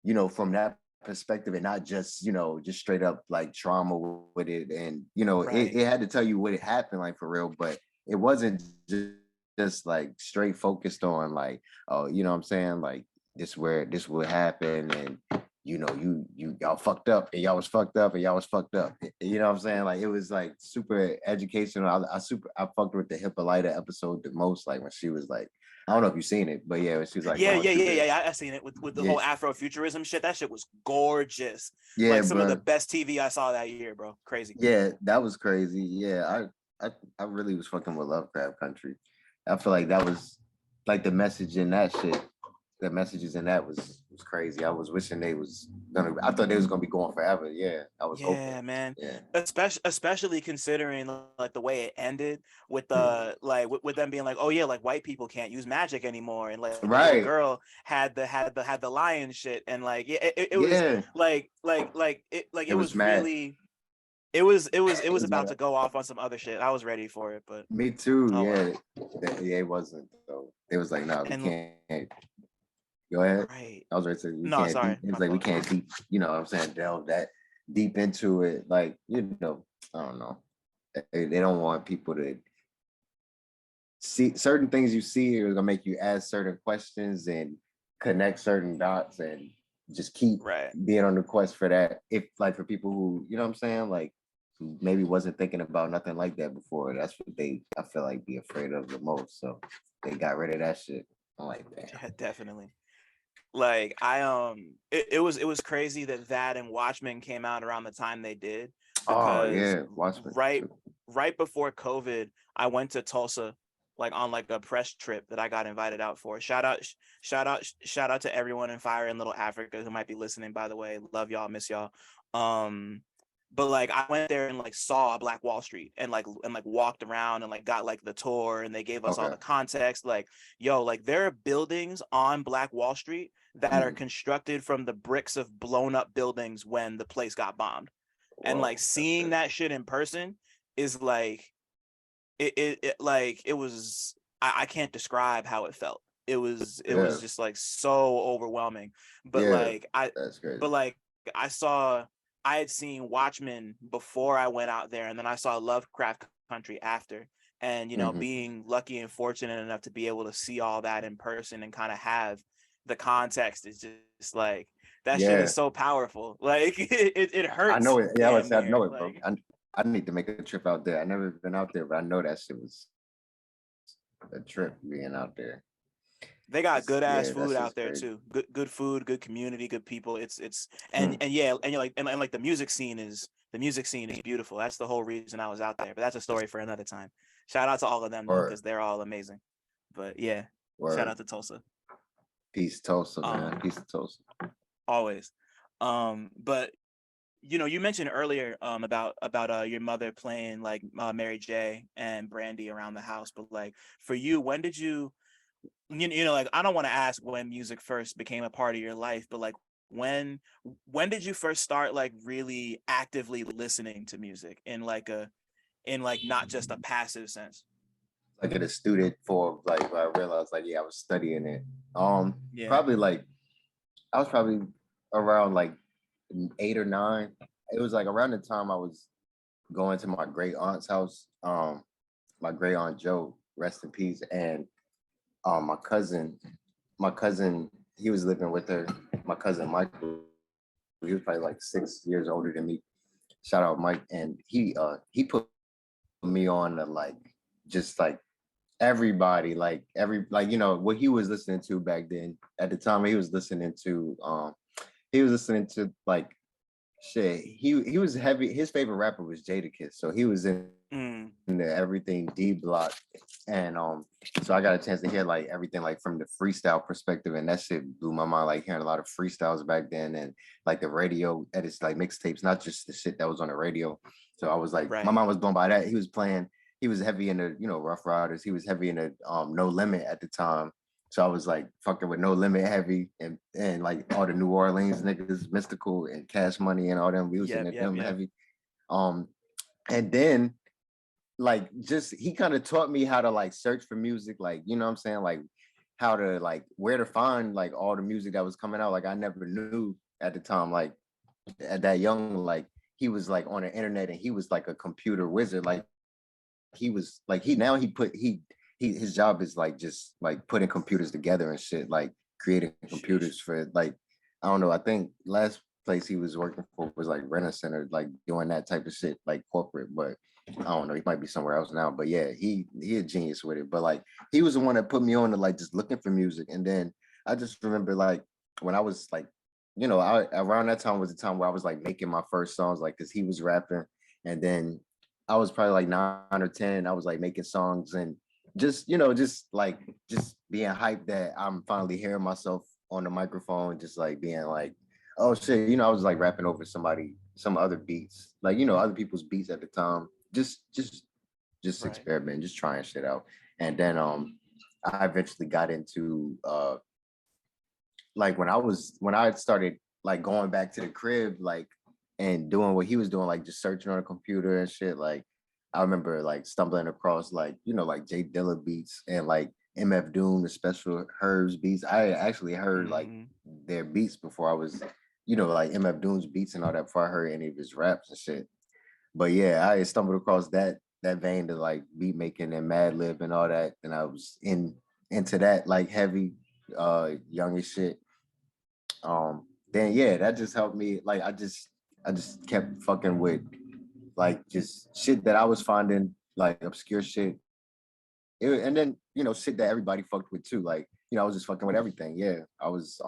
you know, from that perspective, and not just, you know, just straight up like trauma with it. And you know, it had to tell you what it happened, like for real, but it wasn't just like straight focused on like, oh, you know what I'm saying, like this would happen, and you know, y'all fucked up, and y'all was fucked up, and y'all was fucked up. You know what I'm saying? Like it was like super educational. I fucked with the Hippolyta episode the most, like when she was like, I don't know if you've seen it, but yeah, when she was like, I seen it with the whole Afrofuturism shit. That shit was gorgeous. Yeah, like some of the best TV I saw that year, bro. Crazy. Yeah, that was crazy. Yeah, I really was fucking with Lovecraft Country. I feel like that was like the message in that shit. The messages in that was crazy. I was wishing they was gonna. I thought they was gonna be going forever. Yeah, I was hoping. Yeah, man. Yeah, especially considering like the way it ended with the like with them being like, oh yeah, like white people can't use magic anymore, and like the little girl had the lion shit, and like it was it was really. It was about to go off on some other shit. I was ready for it, but me too. Yeah, it wasn't. So it was like, no, we can't. Go ahead. Right. I was ready to say, no, sorry. It was like, we can't deep, you know what I'm saying, delve that deep into it. Like, you know, I don't know. They don't want people to see certain things. You see are gonna make you ask certain questions and connect certain dots, and just keep being on the quest for that. If like for people who, you know what I'm saying, like maybe wasn't thinking about nothing like that before. That's what I feel like be afraid of the most. So they got rid of that shit. I'm like, damn. Yeah, definitely. Like it was crazy that and Watchmen came out around the time they did, Oh because yeah, Watchmen right too. right before COVID, I went to Tulsa, like on like a press trip that I got invited out for. Shout out to everyone in Fire in Little Africa who might be listening, by the way. Love y'all, miss y'all. Um but like I went there and like saw Black Wall Street, and like walked around and like got like the tour, and they gave us all Okay. the context. Like, yo, like there are buildings on Black Wall Street that are Mhm. constructed from the bricks of blown up buildings when the place got bombed. And like Whoa, that's seeing crazy. that shit in person is like it like it was I can't describe how it felt. It was Yeah, just like so overwhelming. But yeah, like I that's crazy. but like I saw I had seen Watchmen before I went out there, and then I saw Lovecraft Country after. And Hmm. being lucky and fortunate enough to be able to see all that in person and kind of have the context is just like that shit Yeah, is so powerful. Like it I hurts know it. Yeah, I would damn say I know near. it, bro. Like I need to make a trip out there. I never been out there, but I know that shit was a trip being out there. they got It's, good ass yeah, food that's out just there crazy. too. Good food, good community, good people. It's and Hmm. and yeah, and you're like and like the music scene is beautiful. That's the whole reason I was out there. But that's a story for another time. Shout out to all of them though, Word, because they're all amazing. But yeah, shout word. out to Tulsa. Peace, Tulsa, man. Um, Peace to Tulsa. always. But you mentioned earlier about your mother playing like Mary J and Brandy around the house, but like for you, when did like I don't want to ask when music first became a part of your life, but like when when did you first start like really actively listening to music in like not just a passive sense? Like at a student for like I realized like yeah, I was studying it. Yeah. Probably like I was probably around like 8 or 9. It was like around the time I was going to my great aunt's house. My great aunt Joe, rest in peace, and my cousin, he was living with her. My cousin Michael, he was probably like 6 years older than me. Shout out Mike, and he put me on to like just like everybody, like what he was listening to back then. At the time, he was listening to like shit. He was heavy. His favorite rapper was Jadakiss, so he was Mm, into everything D Block, and so I got a chance to hear like everything like from the freestyle perspective, and that shit blew my mind. Like hearing a lot of freestyles back then, and like the radio edits, like mixtapes, not just the shit that was on the radio. So I was like, my right. mind was blown by that. He was playing. He was heavy into Rough Riders. He was heavy into No Limit at the time. So I was like fucking with No Limit heavy, and like all the New Orleans niggas, Mystical and Cash Money and all them. We was Yep, hitting yep, them yep. heavy. Um, and then like just he kind of taught me how to like search for music, like you know what I'm saying, like how to like where to find like all the music that was coming out. Like I never knew at the time, like at that young, like he was like on the internet and he was like a computer wizard. Like he was like he now he put he his job is like just like putting computers together and shit, like creating Sheesh. computers for like I don't know. I think last place he was working for was like Rent a Center, like doing that type of shit, like corporate. But I don't know. He might be somewhere else now. But yeah, he a genius with it. But like he was the one that put me on to like just looking for music. And then I just remember like when I was like, around that time was the time where I was like making my first songs, like because he was rapping, and then I was probably like 9 or 10. I was like making songs and just being hyped that I'm finally hearing myself on the microphone, just like being like, oh shit, I was like rapping over some other beats, like other people's beats at the time, just Right. experiment, just trying shit out. And then I eventually got into like when I started like going back to the crib, like and doing what he was doing, like just searching on a computer and shit. Like I remember like stumbling across like like Jay Dilla beats and like MF Doom, the Special Herbs beats. I actually heard like Mm-hmm. their beats before I was, like MF Doom's beats and all that before I heard any of his raps and shit. But yeah, I stumbled across that vein to like beat making and Mad Lib and all that, and I was into that like heavy youngish shit. Then yeah, that just helped me. Like I just kept fucking with like just shit that I was finding, like obscure shit. And then, shit that everybody fucked with too. Like, I was just fucking with everything. Yeah. I was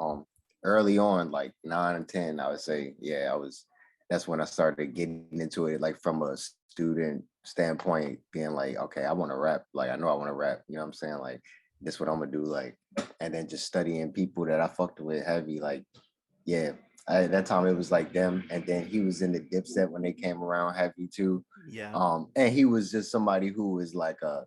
early on, like 9 and 10, I would say. Yeah, that's when I started getting into it, like from a student standpoint, being like, okay, I want to rap. Like, I know I want to rap. You know what I'm saying? Like, this what I'm gonna do. Like, and then just studying people that I fucked with heavy. Like, yeah. At that time it was like them, and then he was in the Dipset when they came around heavy too. Yeah. And he was just somebody who was like a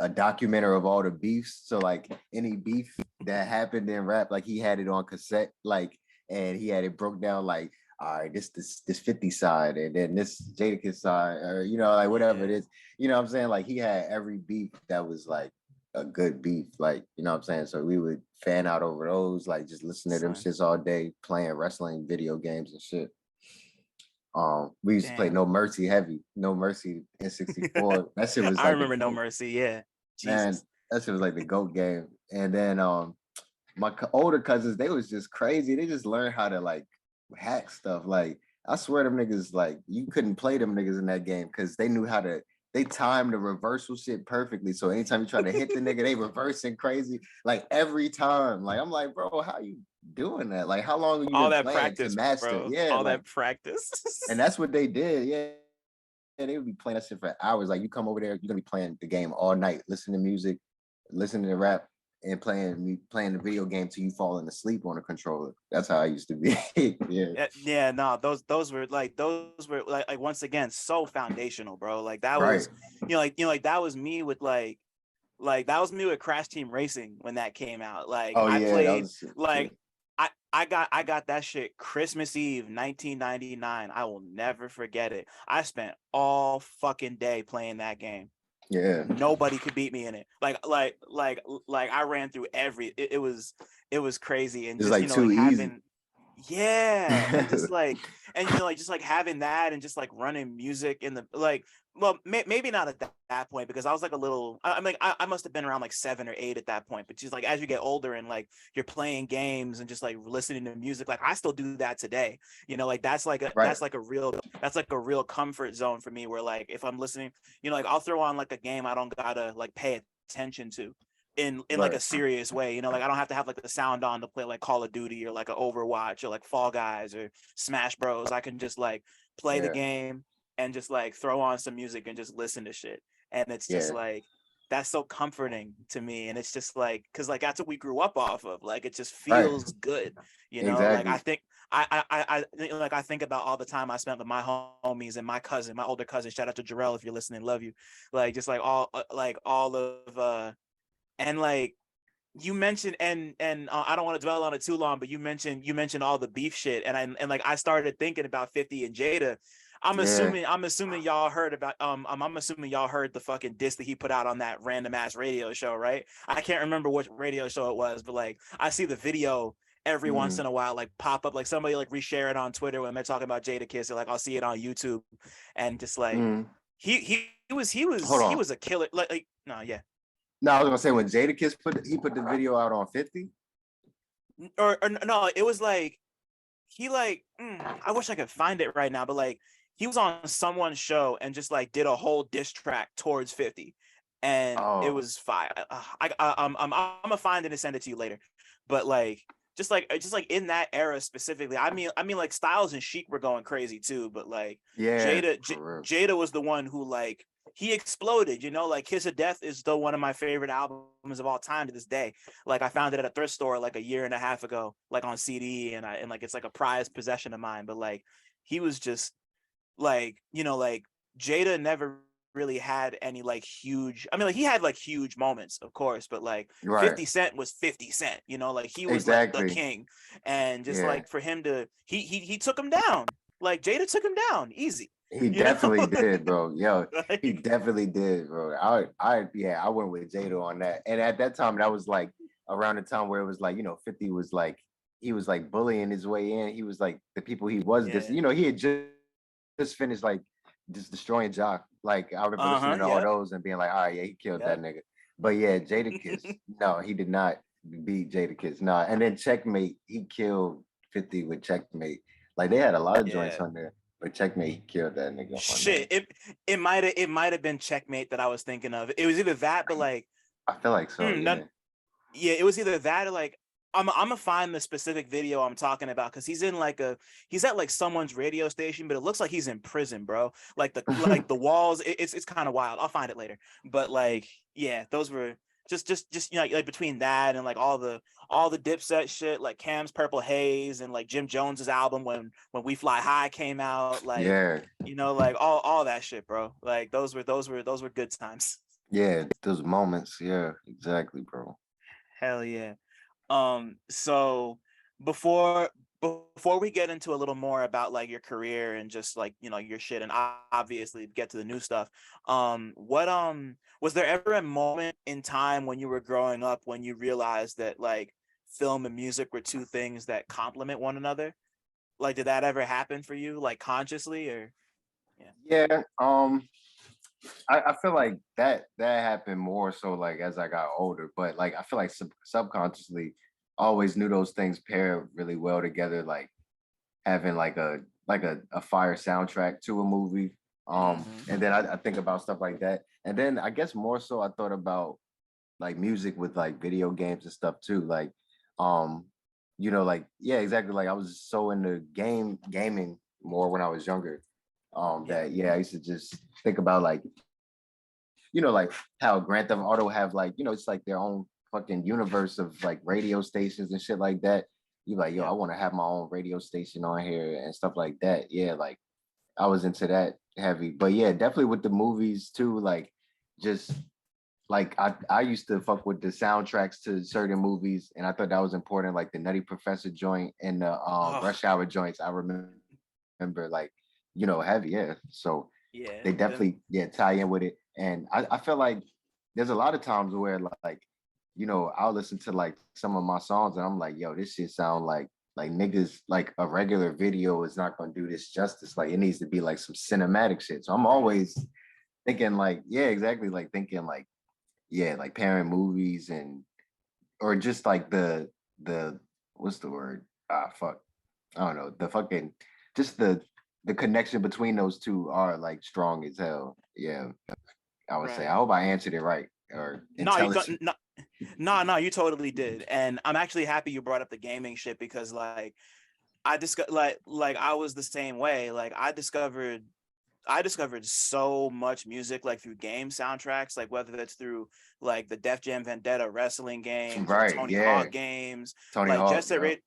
documenter of all the beefs. So like any beef that happened in rap, like he had it on cassette, like, and he had it broke down like, all right, this 50 side, and then this Jadakiss side, or like whatever it is. You know what I'm saying? Like he had every beef that was like a good beef, like, you know what I'm saying? So we would fan out over those, like just listen to them shits all day, playing wrestling video games and shit. We used to play No Mercy heavy, No Mercy in 64. That shit was like I remember No Mercy, yeah. Man, Jesus. that shit was like the GOAT game. And then my older cousins, they was just crazy. They just learned how to like hack stuff. Like I swear them niggas, like you couldn't play them niggas in that game because they knew how to, they timed the reversal shit perfectly. So anytime you try to hit the nigga, they reversing crazy. Like every time. Like I'm like, bro, how you doing that? Like how long have you All been that playing practice, to master? bro. Yeah, All like that practice. and that's what they did. Yeah. Yeah, they would be playing that shit for hours. Like you come over there, you're gonna be playing the game all night, listening to music, listening to rap, and playing the video game till you falling asleep on the controller. That's how I used to be. Yeah, no, those were like once again so foundational, bro. Like that Right. was, like that was me with like that was me with Crash Team Racing when that came out. Like Oh I yeah, played that was like I got that shit Christmas Eve 1999. I will never forget it. I spent all fucking day playing that game. yeah. Nobody could beat me in it. Like I ran through it was crazy. And It's just like too like easy. having and just like just like having that and just like running music in the like well maybe not at that point because I was like a little I mean I must have been around like 7 or 8 at that point, but just like as you get older and like you're playing games and just like listening to music, like I still do that today, like that's like a Right. that's like a real comfort zone for me where like if I'm listening, like I'll throw on like a game I don't gotta like pay attention to in like a serious way, like I don't have to have like the sound on to play like Call of Duty or like a Overwatch or like Fall Guys or Smash Bros. I can just like play the game and just like throw on some music and just listen to shit, and it's just like that's so comforting to me, and it's just like because like that's what we grew up off of, like it just feels good, Exactly. like I think I like I think about all the time I spent with my homies and my older cousin, shout out to Jarrell if you're listening, love you, like just like all of and like you mentioned and I don't want to dwell on it too long, but you mentioned all the beef shit, and like I started thinking about 50 and Jada. I'm assuming y'all heard about I'm assuming y'all heard the fucking diss that he put out on that random ass radio show, right? I can't remember which radio show it was, but like I see the video every once in a while like pop up, like somebody like reshare it on Twitter when they're talking about Jadakiss, or like I'll see it on YouTube, and just like he was a killer, like no, yeah. No, I was gonna say when Jadakiss put the video out on 50. Or no, it was like he like I wish I could find it right now, but like he was on someone's show and just like did a whole diss track towards 50, and it was fire. I'm gonna find it and send it to you later, but like just like in that era specifically, I mean like Styles and Sheik were going crazy too, but like Jada was the one who like he exploded, like Kiss of Death is still one of my favorite albums of all time to this day. Like I found it at a thrift store like a year and a half ago, like on CD, and like it's like a prized possession of mine. But like he was just like, like Jada never really had any like huge, I mean like he had like huge moments of course, but like 50 Cent was 50 Cent, like he was like the king, and just like for him to he took him down, like Jada took him down easy. He definitely did, bro. Yo, he definitely did, bro. I went with Jada on that. And at that time, that was like around the time where it was like, 50 was like, he was like bullying his way in. He was like the people he was just, he had just finished like just destroying Jock. Like I remember listening to all those and being like, all right, yeah, he killed that nigga. But yeah, Jadakiss, no, he did not beat Jadakiss. No. And then Checkmate, he killed 50 with Checkmate. Like they had a lot of joints on there. But Checkmate killed that nigga on Shit, that. it might have been Checkmate that I was thinking of. It was either that, but like, I feel like so, none, yeah. yeah, it was either that or like I'm gonna find the specific video I'm talking about because he's at like someone's radio station, but it looks like he's in prison, bro. Like the walls, it's kind of wild. I'll find it later. But like, yeah, those were just like between that and like all the Dipset shit, like Cam's Purple Haze and like Jim Jones's album when We Fly High came out, like Yeah, like all that shit, bro. Like those were good times. yeah, those moments, yeah, exactly, bro. Hell yeah. So before before we get into a little more about like your career and just like your shit and obviously get to the new stuff, what was there ever a moment in time when you were growing up when you realized that like film and music were two things that complement one another? Like, did that ever happen for you, like consciously or yeah? Yeah, I feel like that happened more so like as I got older, but like I feel like subconsciously I always knew those things pair really well together, like having like a fire soundtrack to a movie. Mm-hmm. And then I think about stuff like that. And then I guess more so I thought about like music with like video games and stuff too. Like um, like yeah, exactly. Like I was so into gaming more when I was younger. Yeah. That yeah, I used to just think about like like how Grand Theft Auto have like, it's like their own fucking universe of like radio stations and shit like that. You like, yo, I Yeah. want to have my own radio station on here and stuff like that. Yeah, like I was into that heavy. But yeah, definitely with the movies too, like just like I used to fuck with the soundtracks to certain movies and I thought that was important, like the Nutty Professor joint and the Oh, Rush Hour joints. I remember like, heavy, yeah. So yeah. they Them. definitely tie in with it. And I feel like there's a lot of times where like, I'll listen to like some of my songs and I'm like, yo, this shit sound like niggas, like a regular video is not gonna do this justice. Like it needs to be like some cinematic shit. So I'm always thinking like, yeah, exactly. Like thinking like, yeah, like parent movies and or just like the what's the word? Ah fuck. I don't know. The fucking just the connection between those two are like strong as hell. Yeah, I would say. I Right. hope I answered it right or No, you intelligent. no, no, you totally did. And I'm actually happy you brought up the gaming shit because like I discovered like I was the same way. Like I discovered so much music like through game soundtracks, like whether that's through like the Def Jam Vendetta wrestling games or Right. Tony Yeah. Hawk games, Tony like Hawk. Jet Set Yeah. Radio.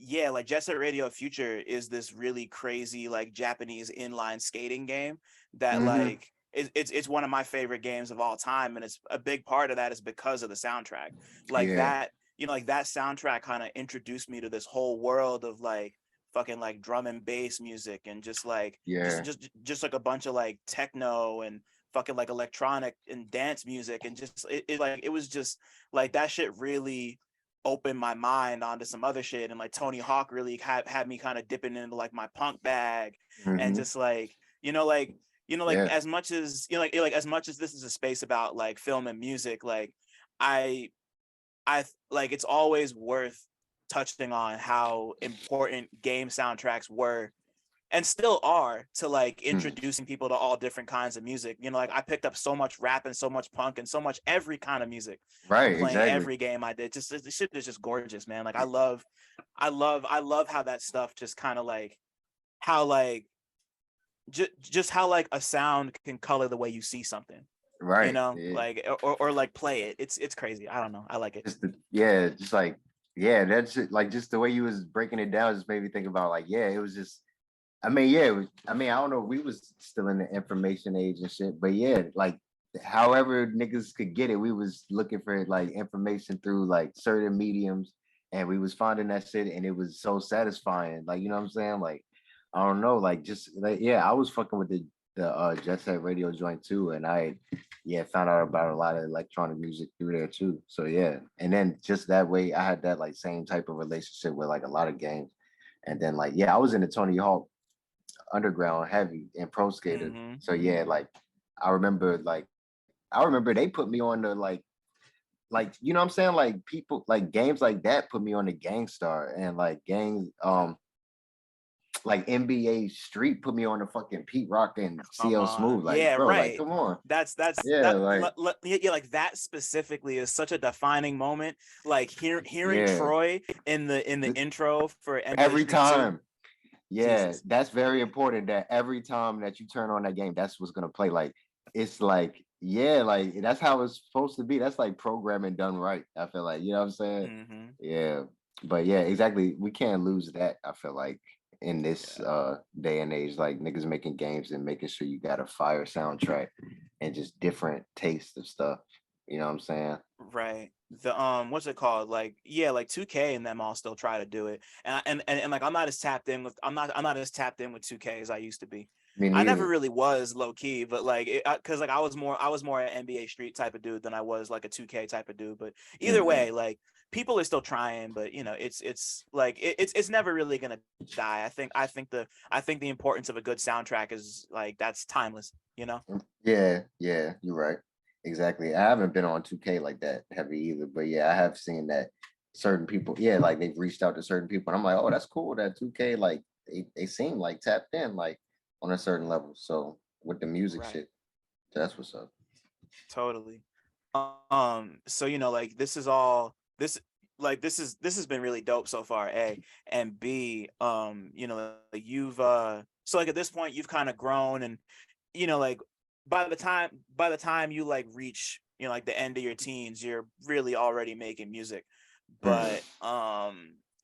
Yeah, like Jet Set Radio Future is this really crazy like Japanese inline skating game that Hmm. like it's one of my favorite games of all time, and it's a big part of that is because of the soundtrack. Like Yeah. that, like that soundtrack kind of introduced me to this whole world of like fucking like drum and bass music and just like just Yeah. just just like a bunch of like techno and fucking like electronic and dance music and just it was just like that shit really opened my mind onto some other shit, and like Tony Hawk really had me kind of dipping into like my punk bag and Hmm. just like like Yeah. as much as like as much as this is a space about like film and music, like I like it's always worth touching on how important game soundtracks were and still are to like Mm. introducing people to all different kinds of music. Like I picked up so much rap and so much punk and so much every kind of music from Right. playing Exactly. every game I did. Just the shit is just gorgeous, man. Like I love how that stuff just kind of like how like just how like a sound can color the way you see something, Right. Yeah. like or like play it. It's crazy. I don't know. I like it. Yeah, just like yeah, that's it. Like just the way you was breaking it down just made me think about like yeah, it was just. I mean, yeah, I mean, I don't know. We was still in the information age and shit, but yeah, like however niggas could get it, we was looking for like information through like certain mediums, and we was finding that shit, and it was so satisfying. Like you know what I'm saying? Like I don't know, like just like yeah, I was fucking with the Jet Set Radio joint too, and I yeah found out about a lot of electronic music through there too. So yeah, and then just that way, I had that like same type of relationship with like a lot of games. And then like yeah, I was into Tony Hawk underground heavy and pro skater. Hmm. So yeah, I remember like I remember they put me on the like you know what I'm saying? Like people like games like that put me on the Gangstar and like gangs like NBA Street put me on the fucking Pete Rock and Come CL on. Smooth. Like, Yeah, bro, like, right. come on. That's Yeah, that like, yeah, like that specifically is such a defining moment. Like hearing yeah. Troy in the intro for NBA Every Street 2. time. Yeah, Jesus. that's very important that every time that you turn on that game, that's what's gonna play. Like, it's like, yeah, like that's how it's supposed to be. That's like programming done right. I feel like, you know what I'm saying? Mm-hmm. Yeah. But yeah, exactly. We can't lose that. I feel like in this Yeah. day and age, like niggas making games and making sure you got a fire soundtrack and just different tastes of stuff. You know what I'm saying? Right. The what's it called? Like yeah, like 2K and them all still try to do it. And like I'm not as tapped in with 2K as I used to be. Me I never neither. really was low key, but like cuz like I was more an NBA Street type of dude than I was like a 2K type of dude, but either Mhm. way, like people are still trying, but you know, it's like it's never really going to die. I think the importance of a good soundtrack is like that's timeless, you know? Yeah, yeah, you're right. Exactly. I haven't been on 2K like that heavy either, but yeah, I have seen that certain people, yeah, like they've reached out to certain people, and I'm like, oh, that's cool. That 2K, like they seem like tapped in, like on a certain level. So with the music Right. shit, that's what's up. Totally. So you know, like this is all this like this has been really dope so far, A. And B, you know, like you've so like at this point you've kind of grown and you know, like by the time you like reach, you know, like the end of your teens, you're really already making music. Mhm. But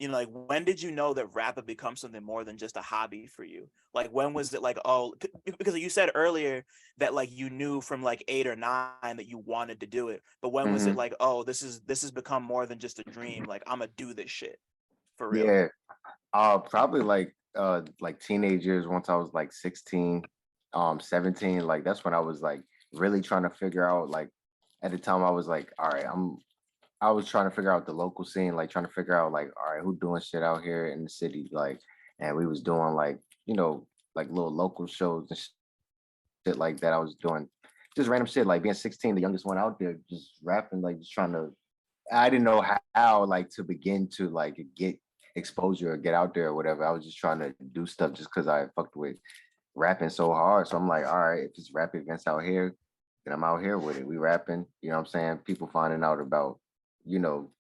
you know, like when did you know that rap had become something more than just a hobby for you? Like when was it like, oh, because you said earlier that like you knew from like 8 or 9 that you wanted to do it, but when was it Mhm. like, oh, this has become more than just a dream, like I'm gonna do this shit for real? Yeah, probably like teenage years once I was like 16, 17, like that's when I was like really trying to figure out like at the time I was like, all right, I was trying to figure out the local scene, like trying to figure out like, all right, who doing shit out here in the city, like, and we was doing like, like little local shows and shit like that. I was doing just random shit, like being 16, the youngest one out there, just rapping, like just trying to. I didn't know how like to begin to like get exposure or get out there or whatever. I was just trying to do stuff just because I fucked with rapping so hard. So I'm like, all right, if it's rap events out here, then I'm out here with it. We rapping, you know what I'm saying? People finding out you know,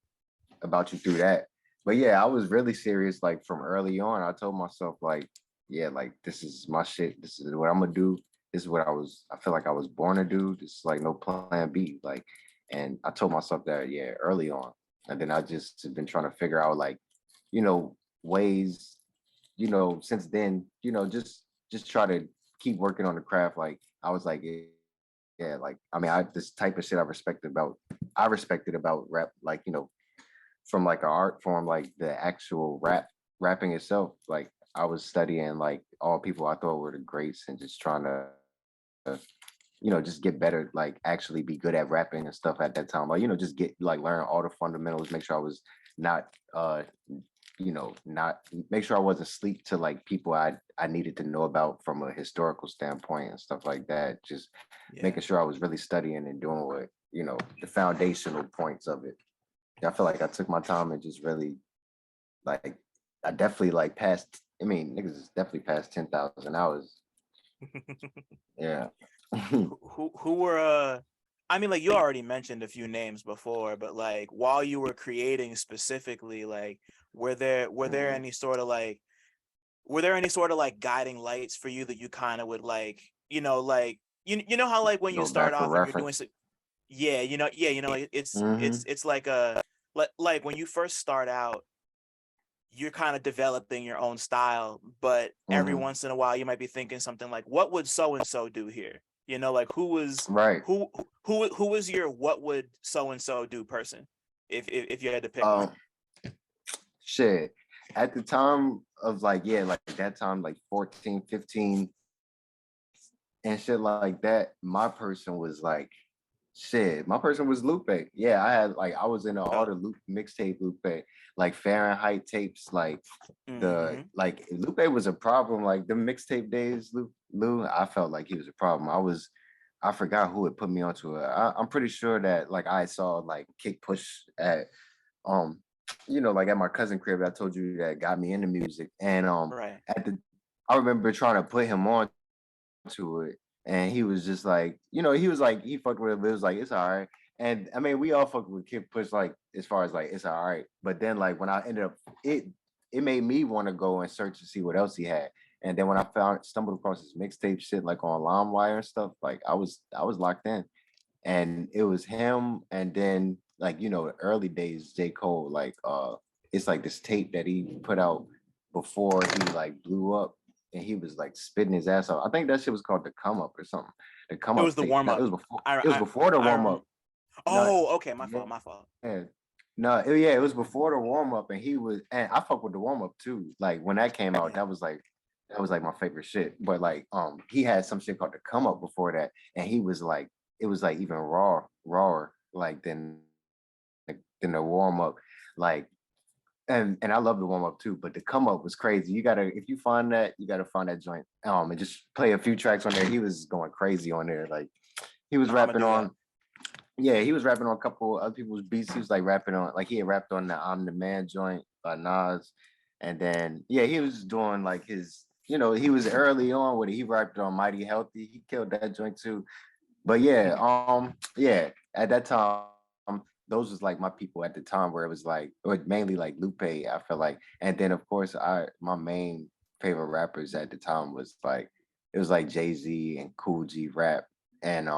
about you through that. But yeah, I was really serious like from early on. I told myself like, yeah, like this is my shit. This is what I'm gonna do. This is what I feel like I was born to do. This is like no plan B. Like, and I told myself that, yeah, early on. And then I just have been trying to figure out like, ways, since then, just try to keep working on the craft. Like I was like, yeah, like I mean, I this type of shit I respected about rap, like, from like an art form, like the actual rapping itself. Like I was studying like all people I thought were the greats and just trying to, just get better, like actually be good at rapping and stuff at that time. Like, just get like learn all the fundamentals, make sure I was not not make sure I wasn't asleep to like people I needed to know about from a historical standpoint and stuff like that. Just Yeah. making sure I was really studying and doing what, the foundational points of it. I feel like I took my time and just really like I definitely like passed. I mean, niggas is definitely past 10,000 hours. Yeah. Who were I mean like you already mentioned a few names before, but like while you were creating specifically, like were there Mhm. any sort of like were there any sort of like guiding lights for you that you kind of would like, you know, like you know how like when you Go start back for off and you're doing reference. yeah, you know, like Hmm. it's like a like when you first start out, you're kind of developing your own style, but every Hmm. once in a while you might be thinking something like, what would so and so do here? You know, like Right. who was your what would so and so do person if you had to pick one? Um, shit. At the time of like, yeah, like that time, like 14, 15, and shit like that, my person was like, shit, my person was Lupe. Yeah, I was in all Oh, the Lupe mixtape Lupe, like Fahrenheit tapes, like mm-hmm. like Lupe was a problem. Like the mixtape days, Lou, I felt like he was a problem. I forgot who had put me onto it. I'm pretty sure that like I saw like Kick Push at um, like at my cousin crib. I told you that got me into music, and Right. at the I remember trying to put him on to it, and he was just like, he was like, he fucked with it, but it was like, it's all right. And I mean, we all fucked with Kid Push, like as far as like it's all right. But then like when I ended up, it made me want to go and search to see what else he had. And then when I stumbled across his mixtape shit like on LimeWire and stuff, like I was locked in. And it was him, and then like the early days J. Cole, like it's like this tape that he put out before he like blew up, and he was like spitting his ass off. I think that shit was called the Come Up or something. The Come It Up was the tape. warm No, it up. was before. I It was I before the warm up. No, Oh, okay, my yeah, fault, my fault. yeah. No, yeah, it was before the warm up, and I fuck with the warm up too. Like when that came out, Yeah. that was like my favorite shit. But like he had some shit called the Come Up before that, and he was like, it was like even rawer like than the warm up. Like and I love the warm up too, but the Come Up was crazy. If you find that, you gotta find that joint. And just play a few tracks on there. He was going crazy on there. Like he was No, I'm gonna rapping do that. on, yeah, he was rapping on a couple other people's beats. He was like rapping on, like he had rapped on the I'm the Man joint by Nas. And then yeah, he was doing like he was early on with it. He rapped on Mighty Healthy. He killed that joint too. But yeah, yeah, at that time, those was like my people at the time where it was like, or mainly like Lupe, I feel like. And then of course my main favorite rappers at the time was like, it was like Jay-Z and Kool G Rap. And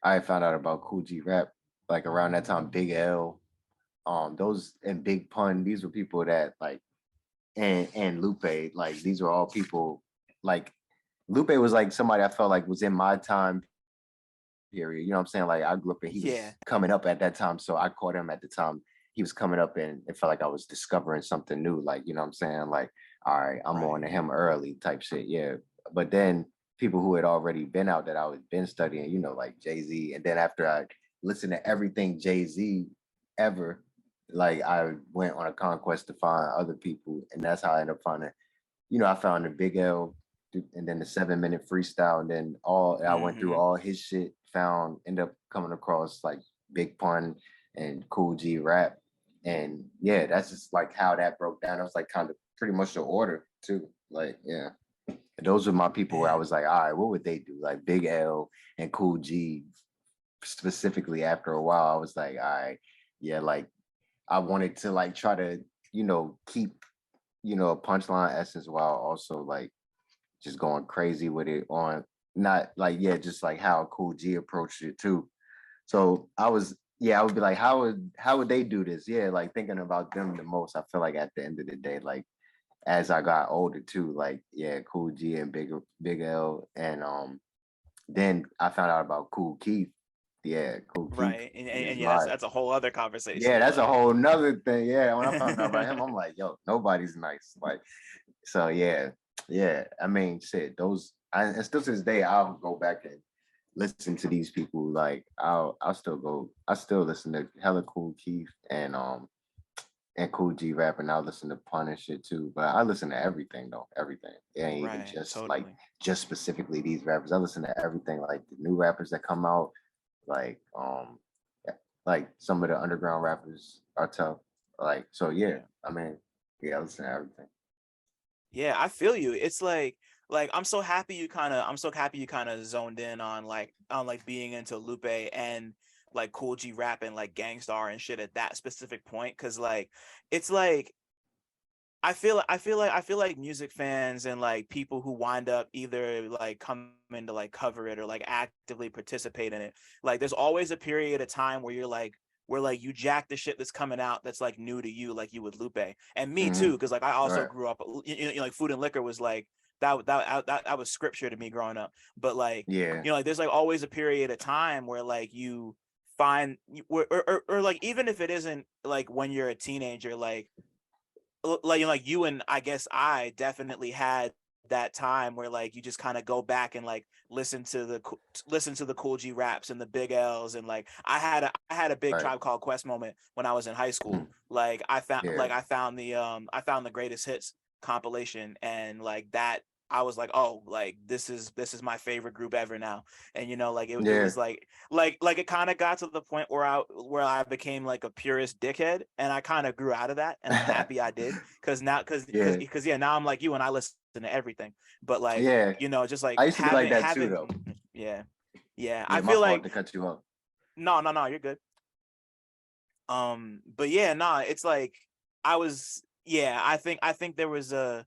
I found out about Kool G Rap like around that time, Big L, those and Big Pun, these were people that like, and Lupe, like these were all people like Lupe was like somebody I felt like was in my time period. You know what I'm saying? Like I grew up and he was Yeah. coming up at that time. So I caught him at the time he was coming up, and it felt like I was discovering something new. Like, you know what I'm saying? Like, all right, I'm on Right. to him early type shit. Yeah. But then people who had already been out that I was been studying, like Jay-Z. And then after I listened to everything Jay-Z ever, like I went on a conquest to find other people. And that's how I ended up finding, I found the Big L and then the 7 minute freestyle, and then I went through Mm-hmm. all his shit, ended up coming across like Big Pun and Kool G Rap. And yeah, that's just like how that broke down. It was like kind of pretty much the order too. Like, yeah. Those were my people where I Man. was like, all right, what would they do? Like Big L and Kool G specifically after a while, I was like, all right, yeah, like I wanted to like try to, keep, a punchline essence while also like just going crazy with it on not like yeah, just like how Kool G approached it too. So I would be like, how would they do this? Yeah, like thinking about them the most. I feel like at the end of the day, like as I got older too, like yeah, Kool G and Big L, and then I found out about Kool Keith. Yeah, Kool Keith Right. And is yeah, that's a whole other yeah, conversation. that's a Like whole nother thing. Yeah, when I found out about him, I'm like, yo, nobody's nice. Like, so yeah, yeah. I mean, shit, and still to this day, I'll go back and listen to these people. Like, I still listen to hella Kool Keith and Kool G Rap, and I'll listen to Pun and shit too. But I listen to everything though, everything. It ain't even right, just like totally. just specifically these rappers. I listen to everything, like the new rappers that come out, like yeah, like some of the underground rappers are tough. Like, so yeah, Yeah. I mean, yeah, I listen to everything. Yeah, I feel you. It's like I'm so happy you kind of zoned in on like being into Lupe and like Kool G Rap and like Gangstar and shit at that specific point. Cause like it's like I feel like music fans and like people who wind up either like coming to like cover it or like actively participate in it. Like there's always a period of time where like you jack the shit that's coming out that's like new to you, like you with Lupe and me too, Hmm. because like I also Right. grew up, like Food and Liquor was like that was scripture to me growing up. But like Yeah. like there's like always a period of time where like you find or like even if it isn't like when you're a teenager, like you and I guess I definitely had that time where like you just kind of go back and like listen to the Kool G Raps and the Big L's, and like I had a big Right. Tribe Called Quest moment when I was in high school. Mm. Like Yeah. I found the greatest hits compilation, and like that I was like, oh, like this is my favorite group ever now. And like it Yeah. was like it kind of got to the point where I became like a purist dickhead, and I kind of grew out of that, and I'm happy I did, because now because because Yeah. because yeah, now I'm like you, and I listen to everything. But like, Yeah, you know, just like I used to be like having that too, though. having yeah. Yeah. Yeah, I my feel fault like to cut you off. no, you're good. But yeah, nah, it's like I think there was a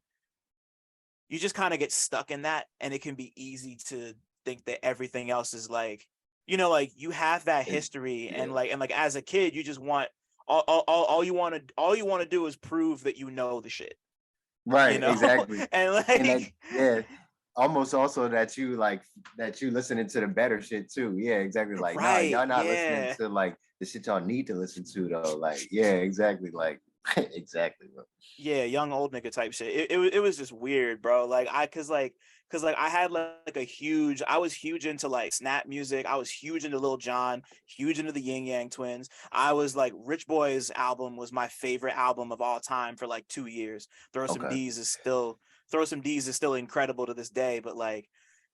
you just kind of get stuck in that, and it can be easy to think that everything else is like, you know, like you have that It's, history, yeah, and like as a kid you just want all you want to do is prove that you know the shit, you right, know. exactly. And And that, like yeah, almost also that you like that you listening to the better shit too. Yeah, exactly. Like, nah, right, y'all not listening yeah. to like the shit y'all need to listen to though. Like, yeah, exactly. Like, exactly, bro. Yeah, young old nigga type shit. It was just weird, bro. Like cause I had like a huge I was huge into like snap music. I was huge into Lil Jon, huge into the Yin Yang Twins. I was like Rich Boy's album was my favorite album of all time for like 2 years. Okay. Throw Some D's is still incredible to this day, but like,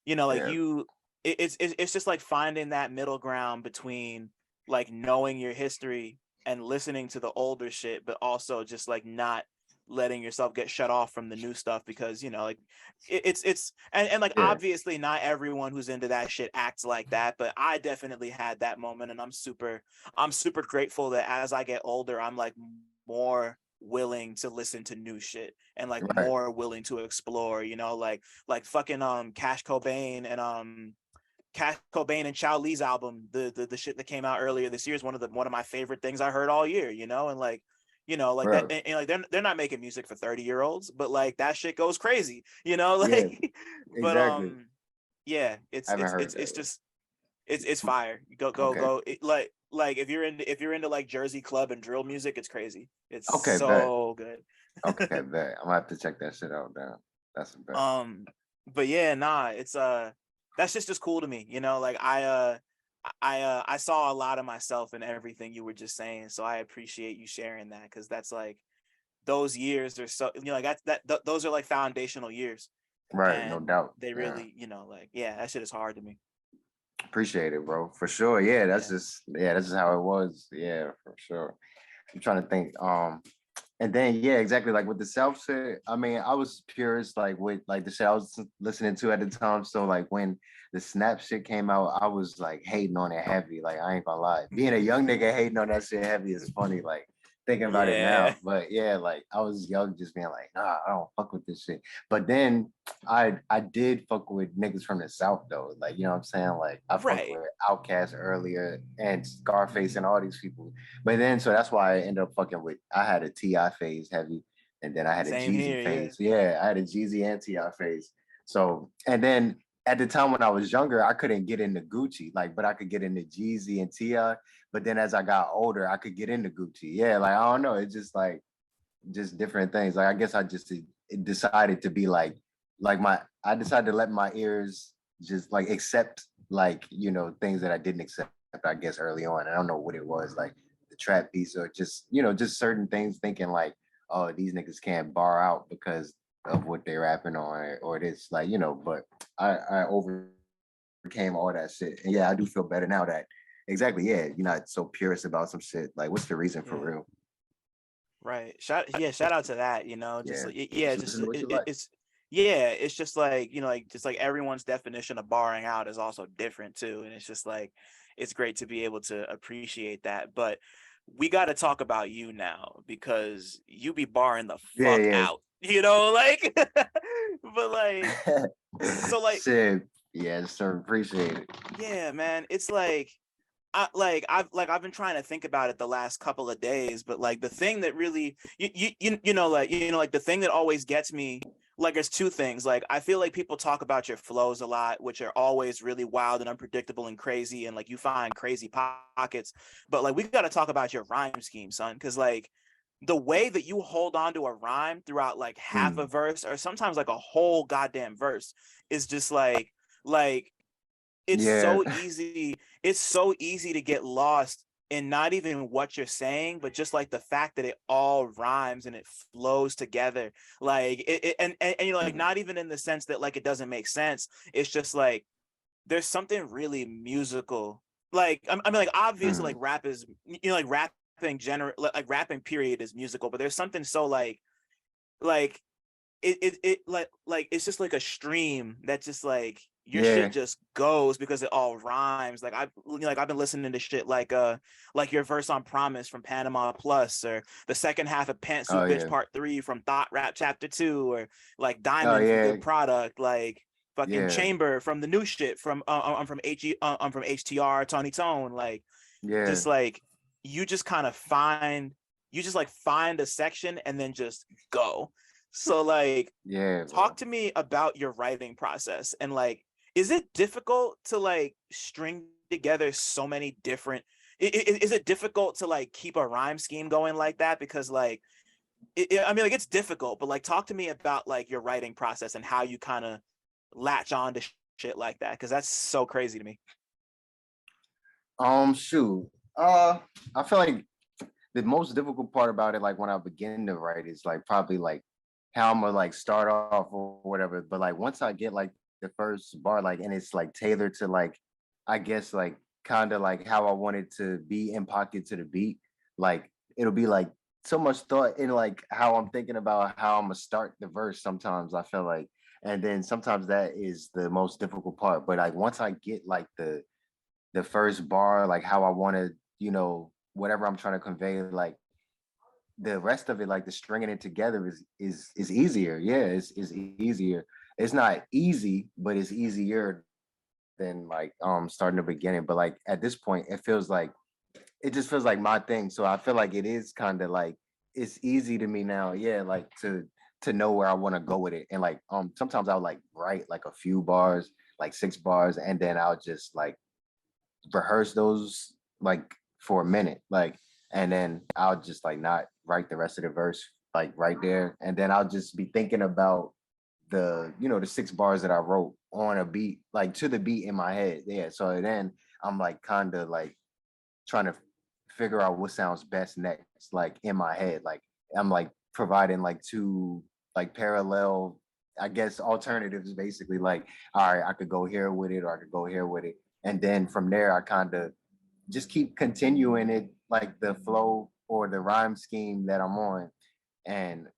you know, like Yeah. it's just like finding that middle ground between like knowing your history and listening to the older shit, but also just like not letting yourself get shut off from the new stuff, because you know like and like Yeah. obviously not everyone who's into that shit acts like that, but I definitely had that moment, and I'm super grateful that as I get older I'm like more willing to listen to new shit and like Right. more willing to explore, you know, like fucking Cash Cobain and Chow Lee's album, the shit that came out earlier this year is one of my favorite things I heard all year, you know, and like, you know, like that, Bro. and like they're not making music for 30-year-olds, but like that shit goes crazy, you know, Yeah, like, but exactly. yeah, I haven't heard it's that. just it's fire. Okay. Like if you're into like Jersey club and drill music, it's crazy. It's Okay, bet. so good. Okay, bet. I'm gonna have to check that shit out now. That's a bet. um, but yeah, nah, it's that's just cool to me, you know. Like I saw a lot of myself in everything you were just saying, so I appreciate you sharing that, because that's like those years are so, you know, like those are like foundational years, Right, no and doubt. they Yeah. really, you know, like yeah, that shit is hard to me. Appreciate it, bro. For sure. Yeah, Yeah. that's just how it was. Yeah, for sure. I'm trying to think. And then yeah, exactly. Like with the South shit, I mean, I was purist like with like the shit I was listening to at the time. So like when the Snap shit came out, I was like hating on it heavy. Like I ain't gonna lie. Being a young nigga hating on that shit heavy is funny, like thinking about it Yeah. now. But yeah, like I was young, just being like, nah, I don't fuck with this shit. But then I did fuck with niggas from the South though. Like, you know what I'm saying? Like I fucked Right. with Outkast earlier and Scarface and all these people. But then, so that's why I ended up fucking with. I had a Ti phase heavy, and then I had a Same Jeezy here. Yeah. phase. Yeah, I had a Jeezy and Ti phase. So, and then at the time when I was younger, I couldn't get into Gucci, like, but I could get into Jeezy and Ti. But then as I got older, I could get into Gucci. Yeah, like I don't know, it's just like just different things. Like I guess I just decided to be like my. I decided to let my ears just like accept like things that I didn't accept. I guess early on, I don't know what it was like the trap piece or just just certain things. Thinking like, oh, these niggas can't bar out because of what they're rapping on or this like But I overcame all that shit, and yeah, I do feel better now that exactly yeah you're not so purist about some shit. Like, what's the reason for Yeah. real? Right. Shout out to that, you know, just Yeah, like yeah, just just listen to what you like. it's yeah, it's just like, you know, like just like everyone's definition of barring out is also different too. And it's just like it's great to be able to appreciate that. But we got to talk about you now, because you be barring the fuck Yeah, out, you know, like but like yeah. so like Shit. Yeah, sir. Appreciate it. yeah, man, it's like I've been trying to think about it the last couple of days, but like the thing that really like the thing that always gets me, like there's two things. Like I feel like people talk about your flows a lot, which are always really wild and unpredictable and crazy, and like you find crazy pockets. But like we've got to talk about your rhyme scheme, son, because like the way that you hold on to a rhyme throughout like half a Mm, verse or sometimes like a whole goddamn verse is just like it's yeah. so easy it's so easy to get lost in not even what you're saying, but just like the fact that it all rhymes and it flows together, like and you know, like not even in the sense that like it doesn't make sense. It's just like there's something really musical, like I mean like obviously like Mm, rap is, you know, like rapping general, like rapping period is musical, but there's something so like like it's just like a stream that just like your shit Yeah. just goes because it all rhymes. Like I've been listening to shit like your verse on Promise from Panama Plus, or the second half of Oh Pantsuit Bitch yeah. Part 3 from Thought Rap Chapter 2, or like Oh Diamond from yeah. Good Product, like fucking Yeah. Chamber from the new shit from I'm from I'm from HTR Tawny Tone. Like Yeah. just like you just kind of find you just like find a section and then just go. So like Yeah, talk bro. to me about your writing process, and like is it difficult to like string together so many different is it difficult to like keep a rhyme scheme going like that? Because like I mean like it's difficult, but like talk to me about like your writing process and how you kind of latch on to shit like that, because that's so crazy to me. Shoot. Uh, I feel like the most difficult part about it, like when I begin to write, is like probably like how I'm gonna like start off or whatever. But like once I get like the first bar, like and it's like tailored to like, I guess like kind of like how I want it to be in pocket to the beat, like it'll be like so much thought in like how I'm thinking about how I'm gonna start the verse. Sometimes I feel like, and then sometimes that is the most difficult part. But like once I get like the first bar, like how I want to, whatever I'm trying to convey, like the rest of it, like the stringing it together is easier. Yeah, it's easier. It's not easy, but it's easier than like starting the beginning. But like at this point, it just feels like my thing. So I feel like it is kind of like it's easy to me now. Yeah, like to know where I want to go with it. And like sometimes I'll like write like a few bars, like 6 bars, and then I'll just like rehearse those like for a minute, like, and then I'll just like not write the rest of the verse like right there, and then I'll just be thinking about the 6 bars that I wrote on a beat, like to the beat in my head. Yeah, so then I'm like kind of like trying to figure out what sounds best next, like in my head. Like I'm like providing like two like parallel, I guess, alternatives basically. Like, all right, I could go here with it or I could go here with it. And then from there, I kind of just keep continuing it, like the flow or the rhyme scheme that I'm on. And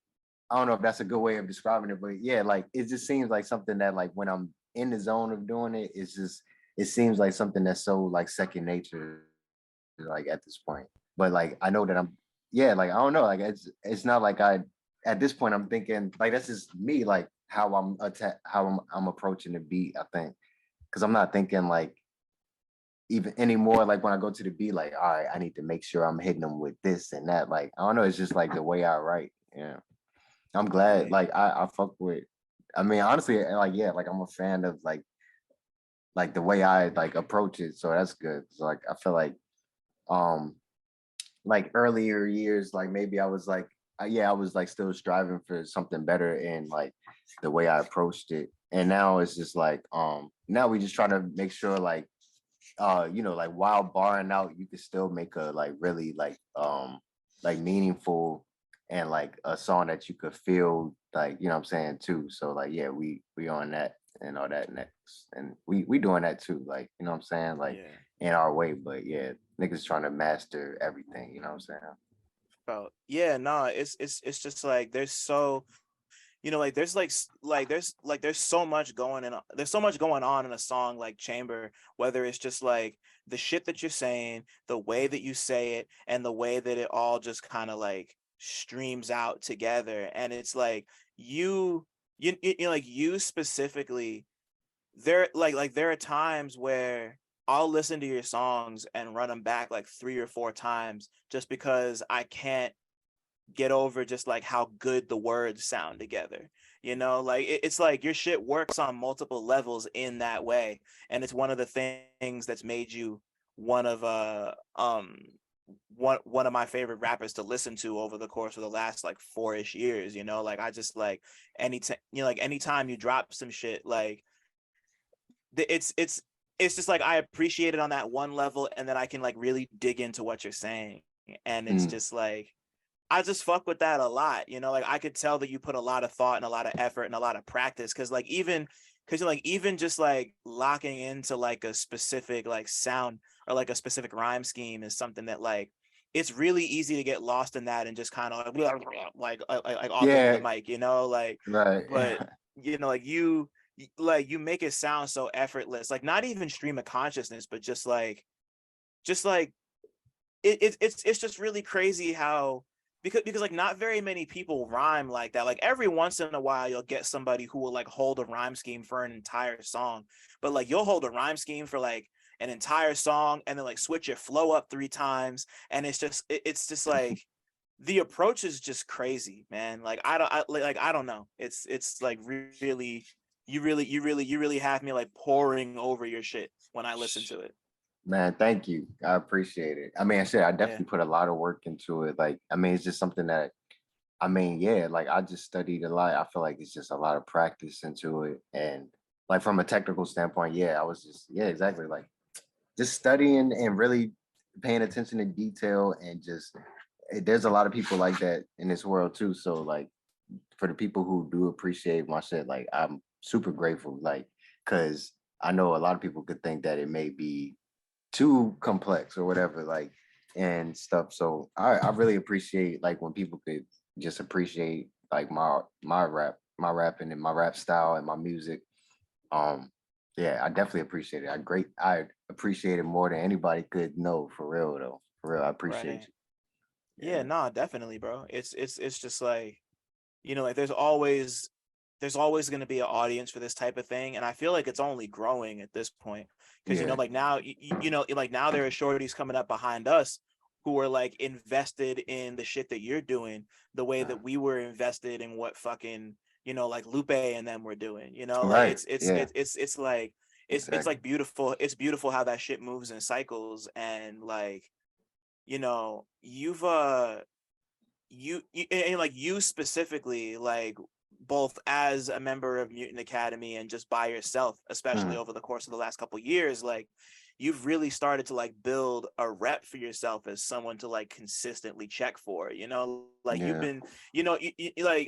I don't know if that's a good way of describing it, but yeah, like it just seems like something that like when I'm in the zone of doing it, it seems like something that's so like second nature, like at this point. But like I know that yeah, like I don't know, like it's not like at this point I'm thinking like that's just me, like how I'm approaching the beat. I think because I'm not thinking like even anymore, like when I go to the beat, like all right, I need to make sure I'm hitting them with this and that. Like I don't know, it's just like the way I write. Yeah, I'm glad. Yeah. Like I fuck with. I mean, honestly, like yeah, like I'm a fan of like the way I like approach it. So that's good. So like I feel um like earlier years, like maybe I was like, yeah, I was like still striving for something better in like the way I approached it. And now it's just like, now we just trying to make sure like while barring out, you can still make a like really like meaningful and like a song that you could feel like, what I'm saying too. So like, yeah, we on that and all that next. And we doing that too, like, what I'm saying? Like Yeah. in our way, but yeah, niggas trying to master everything, what I'm saying? Felt. Yeah, no, it's just like there's so like there's there's so much going on in a song like Chamber, whether it's just like the shit that you're saying, the way that you say it, and the way that it all just kind of like streams out together. And it's like like you specifically, there are times where I'll listen to your songs and run them back like 3 or 4 times just because I can't get over just like how good the words sound together. Like it's like your shit works on multiple levels in that way, and it's one of the things that's made you one of one of my favorite rappers to listen to over the course of the last like 4-ish years. Like I just like anytime like anytime you drop some shit, like it's just like I appreciate it on that one level, and then I can like really dig into what you're saying, and it's Mm, just like I just fuck with that a lot. Like I could tell that you put a lot of thought and a lot of effort and a lot of practice, because you're like even just like locking into like a specific like sound or like a specific rhyme scheme is something that like it's really easy to get lost in that and just kind of like off into the Yeah, mic, you know, like, right. but you know, like you make it sound so effortless, like not even stream of consciousness, but just like it's just really crazy how because like not very many people rhyme like that. Like every once in a while you'll get somebody who will like hold a rhyme scheme for an entire song, but like you'll hold a rhyme scheme for like an entire song and then like switch your flow up 3 times, and it's just like the approach is just crazy, man. Like I don't know, it's like really you really have me like pouring over your shit when I listen to it. Man, thank you. I appreciate it. I mean, I said I Yeah, definitely put a lot of work into it. Like, I mean, it's just something that I mean, yeah, like I just studied a lot. I feel like it's just a lot of practice into it. And like from a technical standpoint, yeah, I was just, yeah, exactly. Like just studying and really paying attention to detail and just there's a lot of people like that in this world too. So like for the people who do appreciate my shit, like I'm super grateful. Like, cause I know a lot of people could think that it may be too complex or whatever, like and stuff. So I really appreciate like when people could just appreciate like my rapping and my rap style and my music. Um yeah, I definitely appreciate it. I appreciate it more than anybody could know, for real though. For real, I appreciate right. you. Yeah, Yeah. nah, definitely, bro. It's just like, you know, like there's always going to be an audience for this type of thing, and I feel like it's only growing at this point because you know, Yeah. like now, you know, like now there are shorties coming up behind us who are like invested in the shit that you're doing the way that we were invested in what fucking, you know, like Lupe and them were doing. You know, like Right. it's Yeah. it's it's it's like it's Exactly. like beautiful. It's beautiful how that shit moves in cycles, and like, you know, you and like you specifically, like both as a member of Mutant Academy and just by yourself, especially Mhm. over the course of the last couple of years, like you've really started to like build a rep for yourself as someone to like consistently check for, you know, like you've Yeah. been, you know,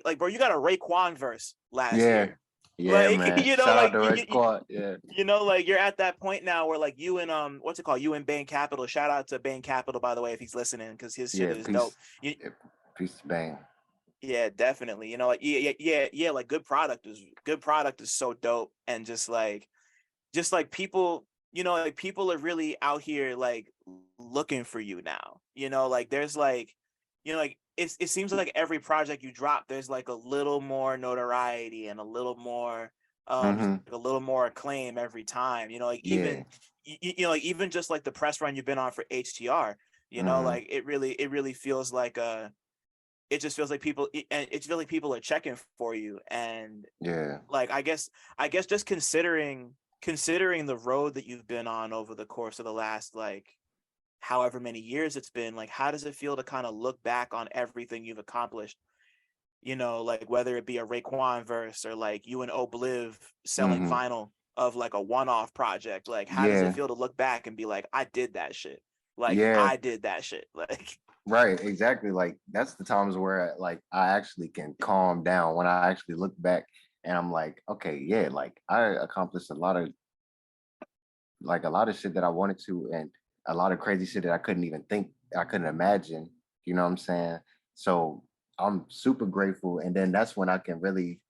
like bro, you got a Raekwon verse last Yeah. year, Yeah, like man. you know, Shout out like to Red Squad. Yeah. you know, like you're at that point now where like you and what's it called, you and Bane Capital, shout out to Bane Capital by the way if he's listening, because his shit Yeah. is dope. Peace. You, Yeah, peace to Bang. yeah, definitely. You know, like yeah. Like good product is so dope, and just like people, you know, like people are really out here like looking for you now. You know, like there's like, you know, like it seems like every project you drop, there's like a little more notoriety and a little more just Hmm. like a little more acclaim every time. You know, like Yeah. you know, like even just like the press run you've been on for HTR. You know, Hmm. like it really feels like it just feels like and it feels like people are checking for you, and Yeah. like I guess just considering the road that you've been on over the course of the last like however many years it's been, like how does it feel to kind of look back on everything you've accomplished, you know, like whether it be a Raekwon verse or like you and Obliv selling Hmm. vinyl of like a one-off project, like how does it Yeah. feel to look back and be like I did that shit, like Yeah. I did that shit like Right. Exactly. Like that's the times where like I actually can calm down when I actually look back and I'm like, okay, yeah, like I accomplished a lot of shit that I wanted to and a lot of crazy shit that I couldn't imagine. You know what I'm saying? So I'm super grateful. And then that's when I can really,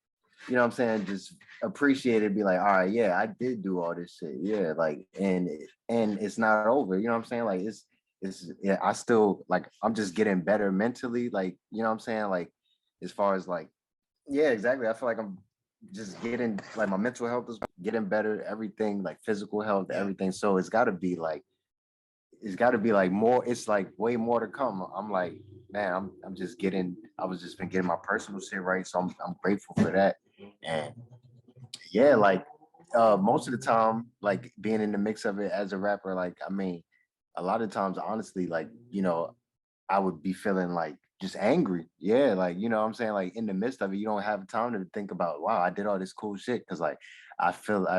you know what I'm saying, just appreciate it, be like, all right, yeah, I did do all this shit. Yeah, like and it's not over. You know what I'm saying? Like it's yeah, I still like I'm just getting better mentally, like, you know what I'm saying? Like as far as like, yeah, exactly. I feel like I'm just getting like my mental health is getting better, everything, like physical health, yeah, everything. So it's gotta be like more, it's like way more to come. I'm like, man, I'm just getting I was just been getting my personal shit right. So I'm grateful for that. And yeah, like most of the time, like being in the mix of it as a rapper, like I mean, a lot of times, honestly, like, you know, I would be feeling like just angry. Yeah, like, you know what I'm saying? Like in the midst of it, you don't have time to think about, wow, I did all this cool shit. Cause like I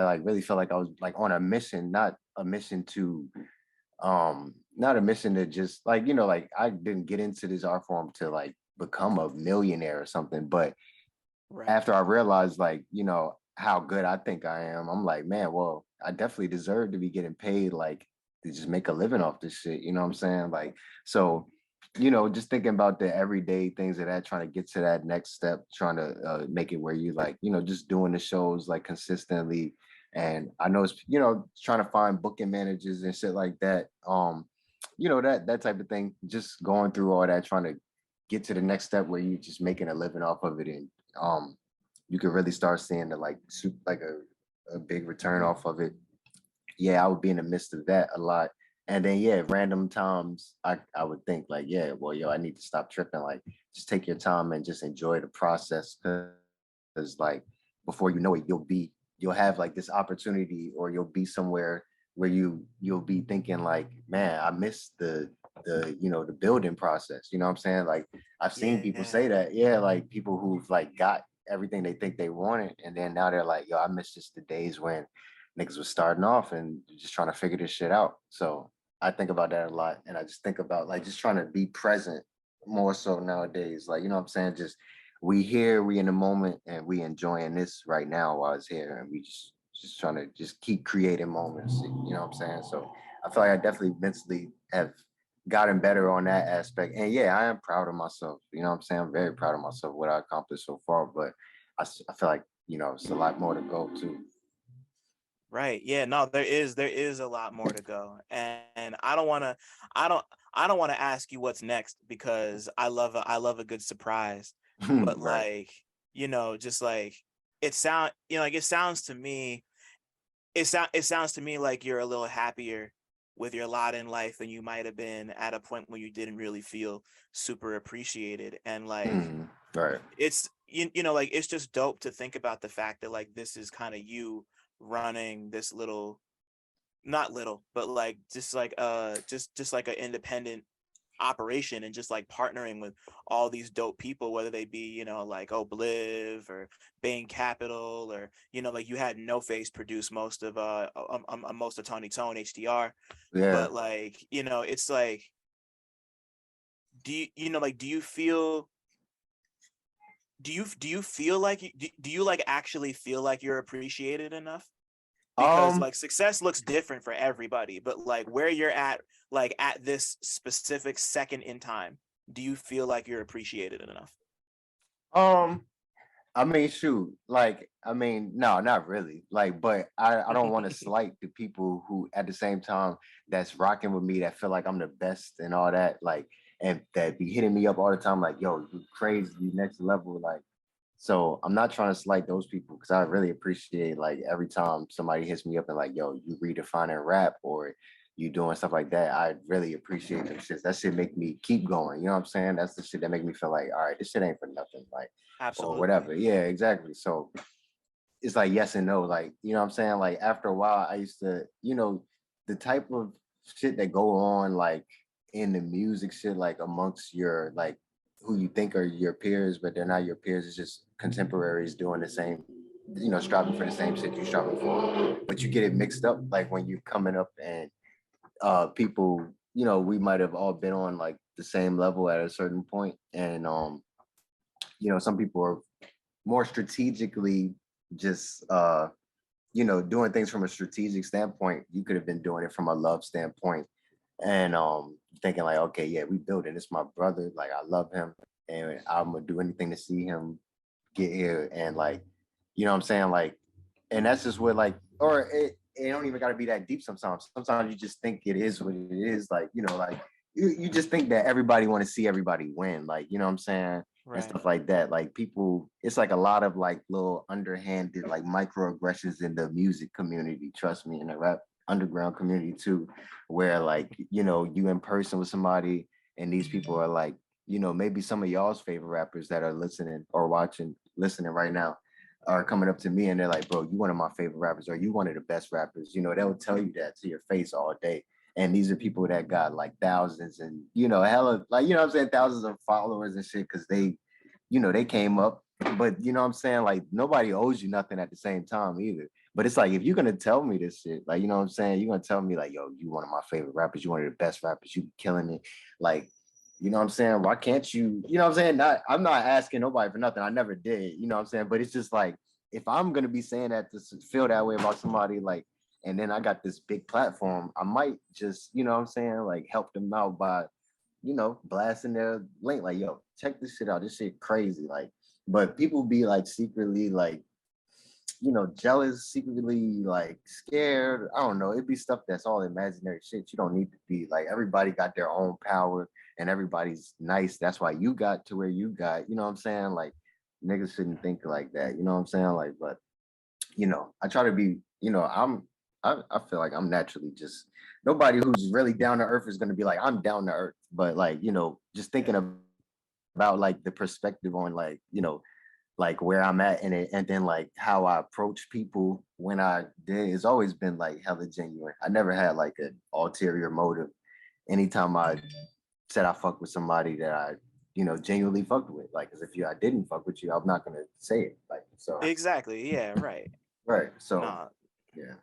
like really felt like I was like on a mission, not a mission to not a mission to just like, you know, like I didn't get into this art form to like become a millionaire or something. But right, after I realized like, you know, how good I think I am, I'm like, man, well, I definitely deserve to be getting paid like to just make a living off this shit. You know what I'm saying? Like, so just thinking about the everyday things of that, trying to get to that next step, trying to make it where you like, just doing the shows like consistently. And I know it's, trying to find booking managers and shit like that. That type of thing, just going through all that, trying to get to the next step where you just making a living off of it. And you could really start seeing the like a big return off of it. Yeah, I would be in the midst of that a lot. And then yeah, random times I would think like, yeah, well, yo, I need to stop tripping. Like, just take your time and just enjoy the process. Because like before you know it, you'll have like this opportunity, or you'll be somewhere where you'll be thinking like, man, I missed the building process. You know what I'm saying? Like, I've seen people Yeah. say that. Yeah, like people who've like got everything they think they wanted, and then now they're like, yo, I miss just the days when niggas was starting off and just trying to figure this shit out. So I think about that a lot. And I just think about like just trying to be present more so nowadays. Like, you know what I'm saying? Just we here, we in the moment, and we enjoying this right now while it's here. And we just trying to just keep creating moments. You know what I'm saying? So I feel like I definitely mentally have gotten better on that aspect. And yeah, I am proud of myself. You know what I'm saying? I'm very proud of myself, what I accomplished so far. But I feel like, it's a lot more to go too. Right. Yeah, no, there is a lot more to go. And I don't want to ask you what's next, because I love a good surprise. But Right. like, just like it sounds to me, it sounds to me like you're a little happier with your lot in life than you might have been at a point where you didn't really feel super appreciated. And like, Right. like, it's just dope to think about the fact that like this is kind of you running this little, not little, but like just like an independent operation, and just like partnering with all these dope people, whether they be, like Obliv or Bain Capital, or like you had No Face produce most of Tawny Tone HDR. Yeah. But like, it's like, do you feel, do you feel like do you like actually feel like you're appreciated enough? Because Um, like success looks different for everybody, but like where you're at, like at this specific second in time, do you feel like you're appreciated enough? um, I mean, shoot, like, I mean, no, not really. Like, but I don't want to slight the people who at the same time that's rocking with me, that feel like I'm the best and all that, like, and that be hitting me up all the time, like, yo, you crazy, you next level, like. So I'm not trying to slight those people, because I really appreciate like every time somebody hits me up and like, yo, you redefining rap, or you doing stuff like that. I really appreciate them shit. That shit make me keep going. You know what I'm saying? That's the shit that make me feel like, all right, this shit ain't for nothing, like, or Absolutely. whatever. Yeah, exactly. So it's like yes and no. Like, you know what I'm saying? Like after a while, I used to, the type of shit that go on like in the music shit, like amongst your like who you think are your peers, but they're not your peers. It's just contemporaries doing the same, striving for the same shit you're striving for. But you get it mixed up like when you're coming up and people, we might have all been on like the same level at a certain point. And some people are more strategically just doing things from a strategic standpoint. You could have been doing it from a love standpoint, and thinking like, okay, yeah, we building this, my brother, like I love him, and I'm gonna do anything to see him get here. And like, what I'm saying, like, and that's just what like, or it don't even got to be that deep. Sometimes you just think it is what it is, like, like you just think that everybody want to see everybody win, like, you know what I'm saying, and Right. stuff like that. Like people, it's like a lot of like little underhanded like microaggressions in the music community, trust me, in the rap underground community too, where like, you in person with somebody, and these people are like, maybe some of y'all's favorite rappers that are listening or watching, listening right now, are coming up to me and they're like, bro, you one of my favorite rappers, or you one of the best rappers. They'll tell you that to your face all day. And these are people that got like thousands and, hella, like, what I'm saying, thousands of followers and shit, because they came up. But you know what I'm saying? Like nobody owes you nothing at the same time either. But it's like, if you're gonna tell me this shit, like, you know what I'm saying, you're gonna tell me like, yo, you one of my favorite rappers, you one of the best rappers, you killing it. Like, you know what I'm saying? Why can't you, you know what I'm saying? I'm not asking nobody for nothing. I never did, you know what I'm saying? But it's just like, if I'm gonna be saying that to feel that way about somebody, like, and then I got this big platform, I might just, you know what I'm saying, like help them out by, blasting their link like, yo, check this shit out. This shit crazy. Like, but people be like secretly like, jealous, secretly like scared. I don't know. It'd be stuff that's all imaginary shit. You don't need to be like, everybody got their own power and everybody's nice. That's why you got to where you got, you know what I'm saying? Like, niggas shouldn't think like that. You know what I'm saying? Like, but I try to be, I feel like I'm naturally just nobody who's really down to earth is gonna be like, I'm down to earth. But like, just thinking about like the perspective on like where I'm at in it, and then like how I approach people when I did, it's always been like hella genuine. I never had like an ulterior motive. Anytime I said I fuck with somebody that I, genuinely fucked with, like, as if I didn't fuck with you, I'm not gonna say it, like, so. Exactly. Yeah. Right. Right. So, Nah. yeah.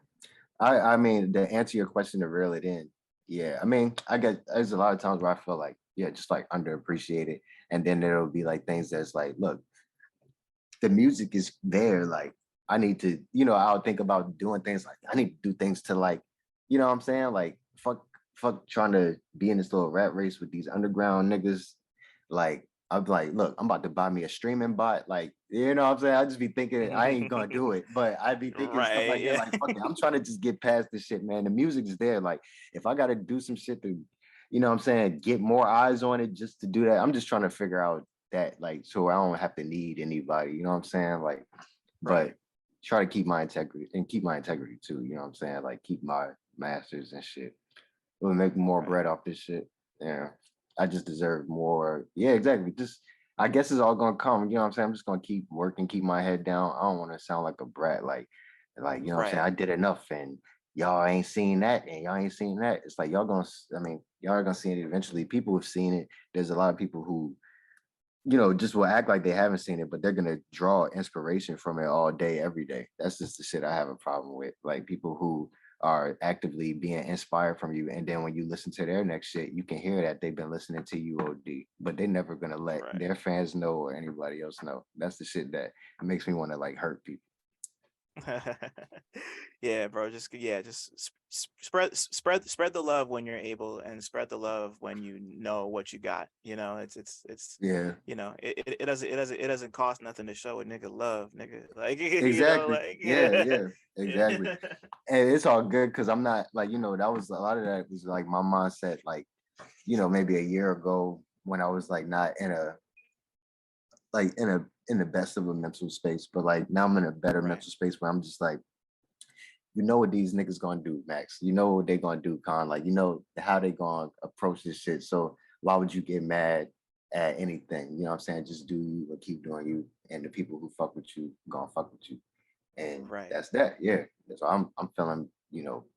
I mean, to answer your question, to reel it in, yeah. I mean, I guess there's a lot of times where I feel like, yeah, just like underappreciated, and then there'll be like things that's like, look, the music is there. Like, I need to, I'll think about doing things like I need to do things to like, what I'm saying? Like, fuck trying to be in this little rat race with these underground niggas. Like, I'm like, look, I'm about to buy me a streaming bot. Like, you know what I'm saying? I just be thinking I ain't gonna do it, but I'd be thinking stuff Right. like that. Like, fuck it, I'm trying to just get past this shit, man. The music is there. Like, if I gotta do some shit to, what I'm saying, get more eyes on it just to do that, I'm just trying to figure out that, like, so I don't have to need anybody, you know what I'm saying? Like, Right. but try to keep my integrity and keep my integrity too, you know what I'm saying? Like, keep my masters and shit. We'll make more Right. bread off this shit. Yeah. I just deserve more. Yeah, exactly. Just, I guess it's all gonna come, you know what I'm saying? I'm just gonna keep working, keep my head down. I don't want to sound like a brat, you know what I'm saying? Right. I did enough and y'all ain't seen that and y'all ain't seen that. It's like y'all gonna, I mean, y'all are gonna see it eventually. People have seen it. There's a lot of people who just will act like they haven't seen it, but they're gonna draw inspiration from it all day, every day. That's just the shit I have a problem with. Like, people who are actively being inspired from you, and then when you listen to their next shit, you can hear that they've been listening to you OD, but they're never gonna let Right. their fans know or anybody else know. That's the shit that makes me want to like hurt people. Yeah, bro. Just spread the love when you're able, and spread the love when you know what you got. It's Yeah, it doesn't cost nothing to show a nigga love, nigga. Like exactly. like Yeah, yeah, exactly. And it's all good because I'm not like, that was a lot of that was like my mindset, like, maybe a year ago when I was like not in a in the best of a mental space, but like now I'm in a better Right. mental space where I'm just like, you know what these niggas gonna do, Max. You know what they gonna do, Con. Like, you know how they gonna approach this shit. So why would you get mad at anything? You know what I'm saying? Just do you or keep doing you. And the people who fuck with you gonna fuck with you. And Right. that's that. Yeah. So I'm feeling,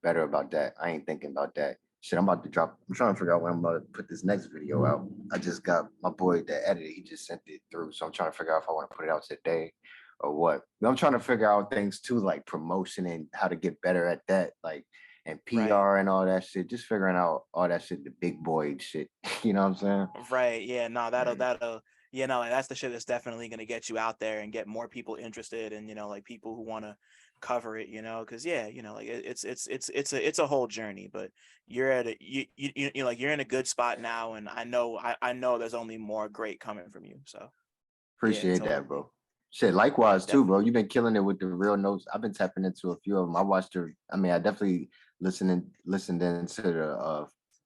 better about that. I ain't thinking about that. Shit, I'm about to drop. I'm trying to figure out when I'm about to put this next video out. I just got my boy, the editor, he just sent it through. So I'm trying to figure out if I want to put it out today or what. But I'm trying to figure out things too, like promotion and how to get better at that, like, and Right. PR and all that shit. Just figuring out all that shit, the big boy shit. You know what I'm saying? Right. Yeah. No, Mm. that'll like that's the shit that's definitely gonna get you out there and get more people interested, and like people who want to cover it, because yeah, like it's a whole journey, but you're at a like you're in a good spot now, and I know there's only more great coming from you. So yeah, Appreciate that, totally. bro. Shit, likewise too, bro. Definitely. You've been killing it with the real notes. I've been tapping into a few of them. I watched her. I mean, I definitely listened into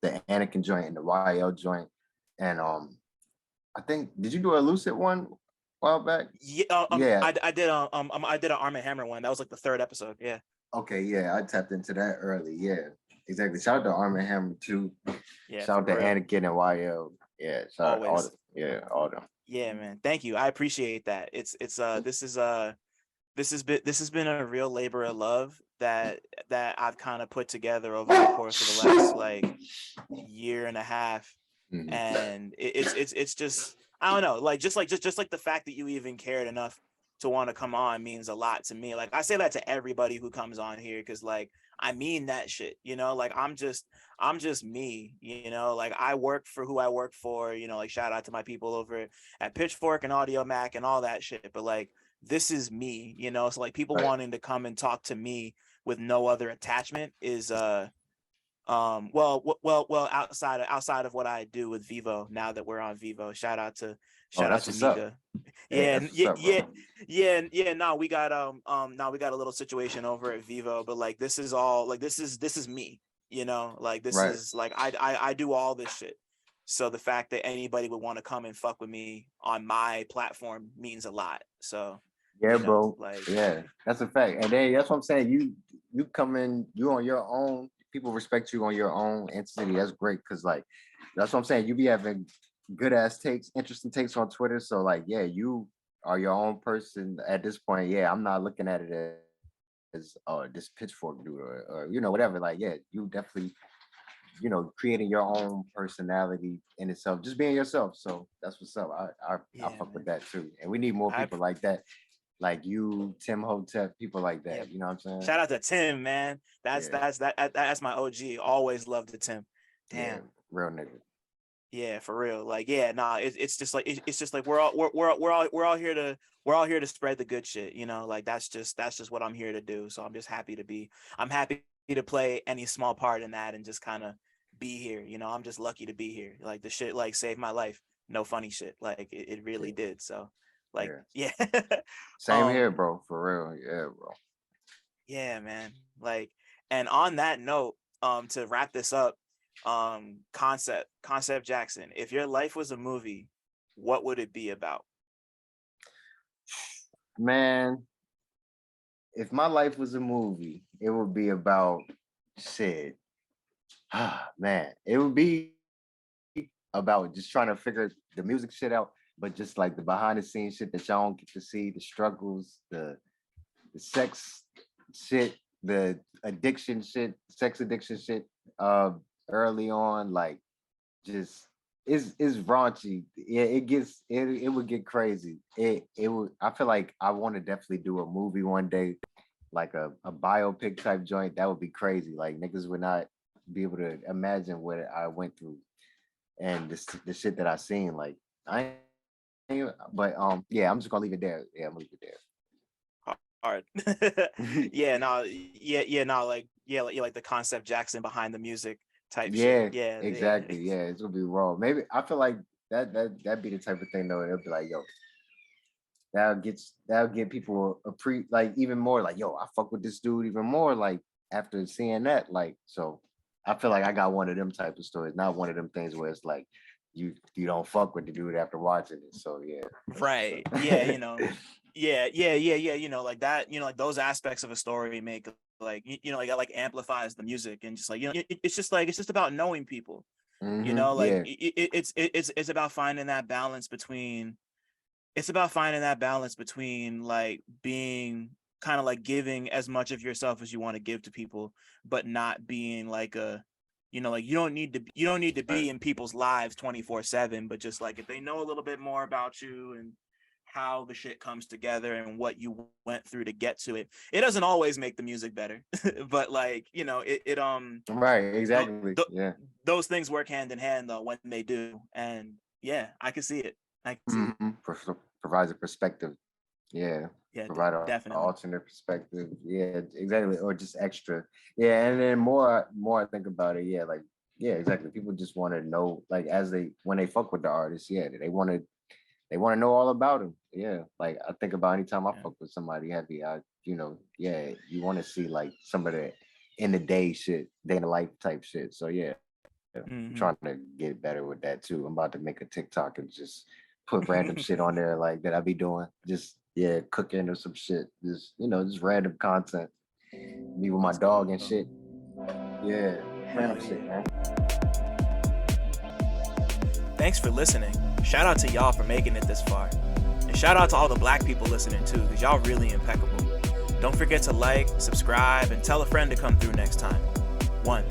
the Anakin joint and the YL joint. And I think, did you do a Lucid one a while back? Yeah. Yeah. I did an Arm& and Hammer one. That was like the third episode. Yeah. Okay, yeah, I tapped into that early. Yeah, exactly. Shout out to Arm& Hammer too. Yeah, Shout for out to real. Anakin and YL. Yeah, shout out all the, Always. yeah, all them. Yeah, man. Thank you. I appreciate that. This has been a real labor of love that I've kind of put together over the course of the last like year and a half, Mhm. and it's just, I don't know, like just like the fact that you even cared enough to want to come on means a lot to me. Like, I say that to everybody who comes on here, because like I mean that shit, like I'm just me, like I work for who I work for, like shout out to my people over at Pitchfork and Audio Mac and all that shit, but like this is me, so like people Right. wanting to come and talk to me with no other attachment is Well, outside of what I do with Vivo, now that we're on Vivo, Oh, shout out that's to what's up. Mika. Hey, Yeah, that's what's up, bro. yeah. No, we got now we got a little situation over at Vivo, but like this is all like this is me, you know, like this Right. is like I do all this shit. So the fact that anybody would want to come and fuck with me on my platform means a lot. So, Yeah, you know, bro. like Yeah, that's a fact. And then that's what I'm saying. You come in, you on your own. People respect you on your own entity. That's great because like that's what I'm saying. You be having good ass takes, interesting takes on Twitter. So like, yeah, you are your own person at this point. Yeah, I'm not looking at it as this pitchfork dude or whatever. Like, yeah, you definitely creating your own personality in itself, just being yourself. So that's what's up. I yeah, fuck with man. that too. And we need more I people like that, like you, Tim Hotep, people like Yeah. that. You know what I'm saying? Shout out to Tim, man. Yeah, That's my OG. Always loved the Tim. yeah, Damn. real nigga. Yeah, for real. Like, yeah, nah, it's just like it's just like we're all here to spread the good shit, you know. Like that's just what I'm here to do. So I'm happy to play any small part in that and just kind of be here. You know, I'm just lucky to be here. Like the shit like saved my life. No funny shit. Like it really Yeah, did. So like yeah. yeah. Same here, bro. For real. Yeah, bro. Yeah, man. Like, and on that note, to wrap this up, Concept Jackson, if your life was a movie, what would it be about? Man, if my life was a movie, it would be about shit. Man, it would be about just trying to figure the music shit out, but just like the behind the scenes shit that y'all don't get to see, the struggles, the sex shit, the addiction shit, sex addiction shit, early on, like just is raunchy. Yeah, it would get crazy. It would I feel like I want to definitely do a movie one day, like a biopic type joint. That would be crazy. Like niggas would not be able to imagine what I went through and the shit that I seen. Like but yeah, I'm just gonna leave it there. Yeah, I'm gonna leave it Hard. there. Yeah, no, yeah, no, like the Concept Jackson behind the music type shit. Yeah, Yeah, yeah. exactly. Yeah, it's gonna be raw. Maybe I feel like that'd be the type of thing though. It'll be like, yo, that'll get people like even more like, yo, I fuck with this dude even more like after seeing that. Like, so I feel like I got one of them type of stories, not one of them things where it's like you don't fuck with the dude after watching it. So yeah. Right. Yeah, you know. Yeah. You know, like that, you know, like those aspects of a story make like you know, like that like amplifies the music and just like, you know, it's just about knowing people, you know, like Yeah. it's about finding that balance between like being kind of like giving as much of yourself as you want to give to people, but not being like a, you know, like you don't need to Right. be in people's lives 24/7, but just like if they know a little bit more about you and how the shit comes together and what you went through to get to it. It doesn't always make the music better, but like, you know, Right, th- exactly. th- Yeah. those things work hand in hand though when they do. And yeah, I can see it. I can see it. Provides a perspective. Yeah, Yeah, provide a definitely. alternate perspective. Yeah, exactly. Or just extra. Yeah, and then more I think about it. Yeah, like yeah, exactly. People just want to know, like when they fuck with the artist. Yeah, they want to know all about him. Yeah, like I think about anytime I Yeah. fuck with somebody heavy, yeah, you want to see like some of the in the day shit, day in the life type shit. So yeah, I'm Hmm. trying to get better with that too. I'm about to make a TikTok and just put random shit on there like that I be doing. Just yeah, cooking or some shit. Just just random content. Me with my Let's go. dog and shit. Yeah, random Hell shit, yeah. man. Thanks for listening. Shout out to y'all for making it this far. And shout out to all the black people listening too, because y'all really impeccable. Don't forget to like, subscribe, and tell a friend to come through next time. 1.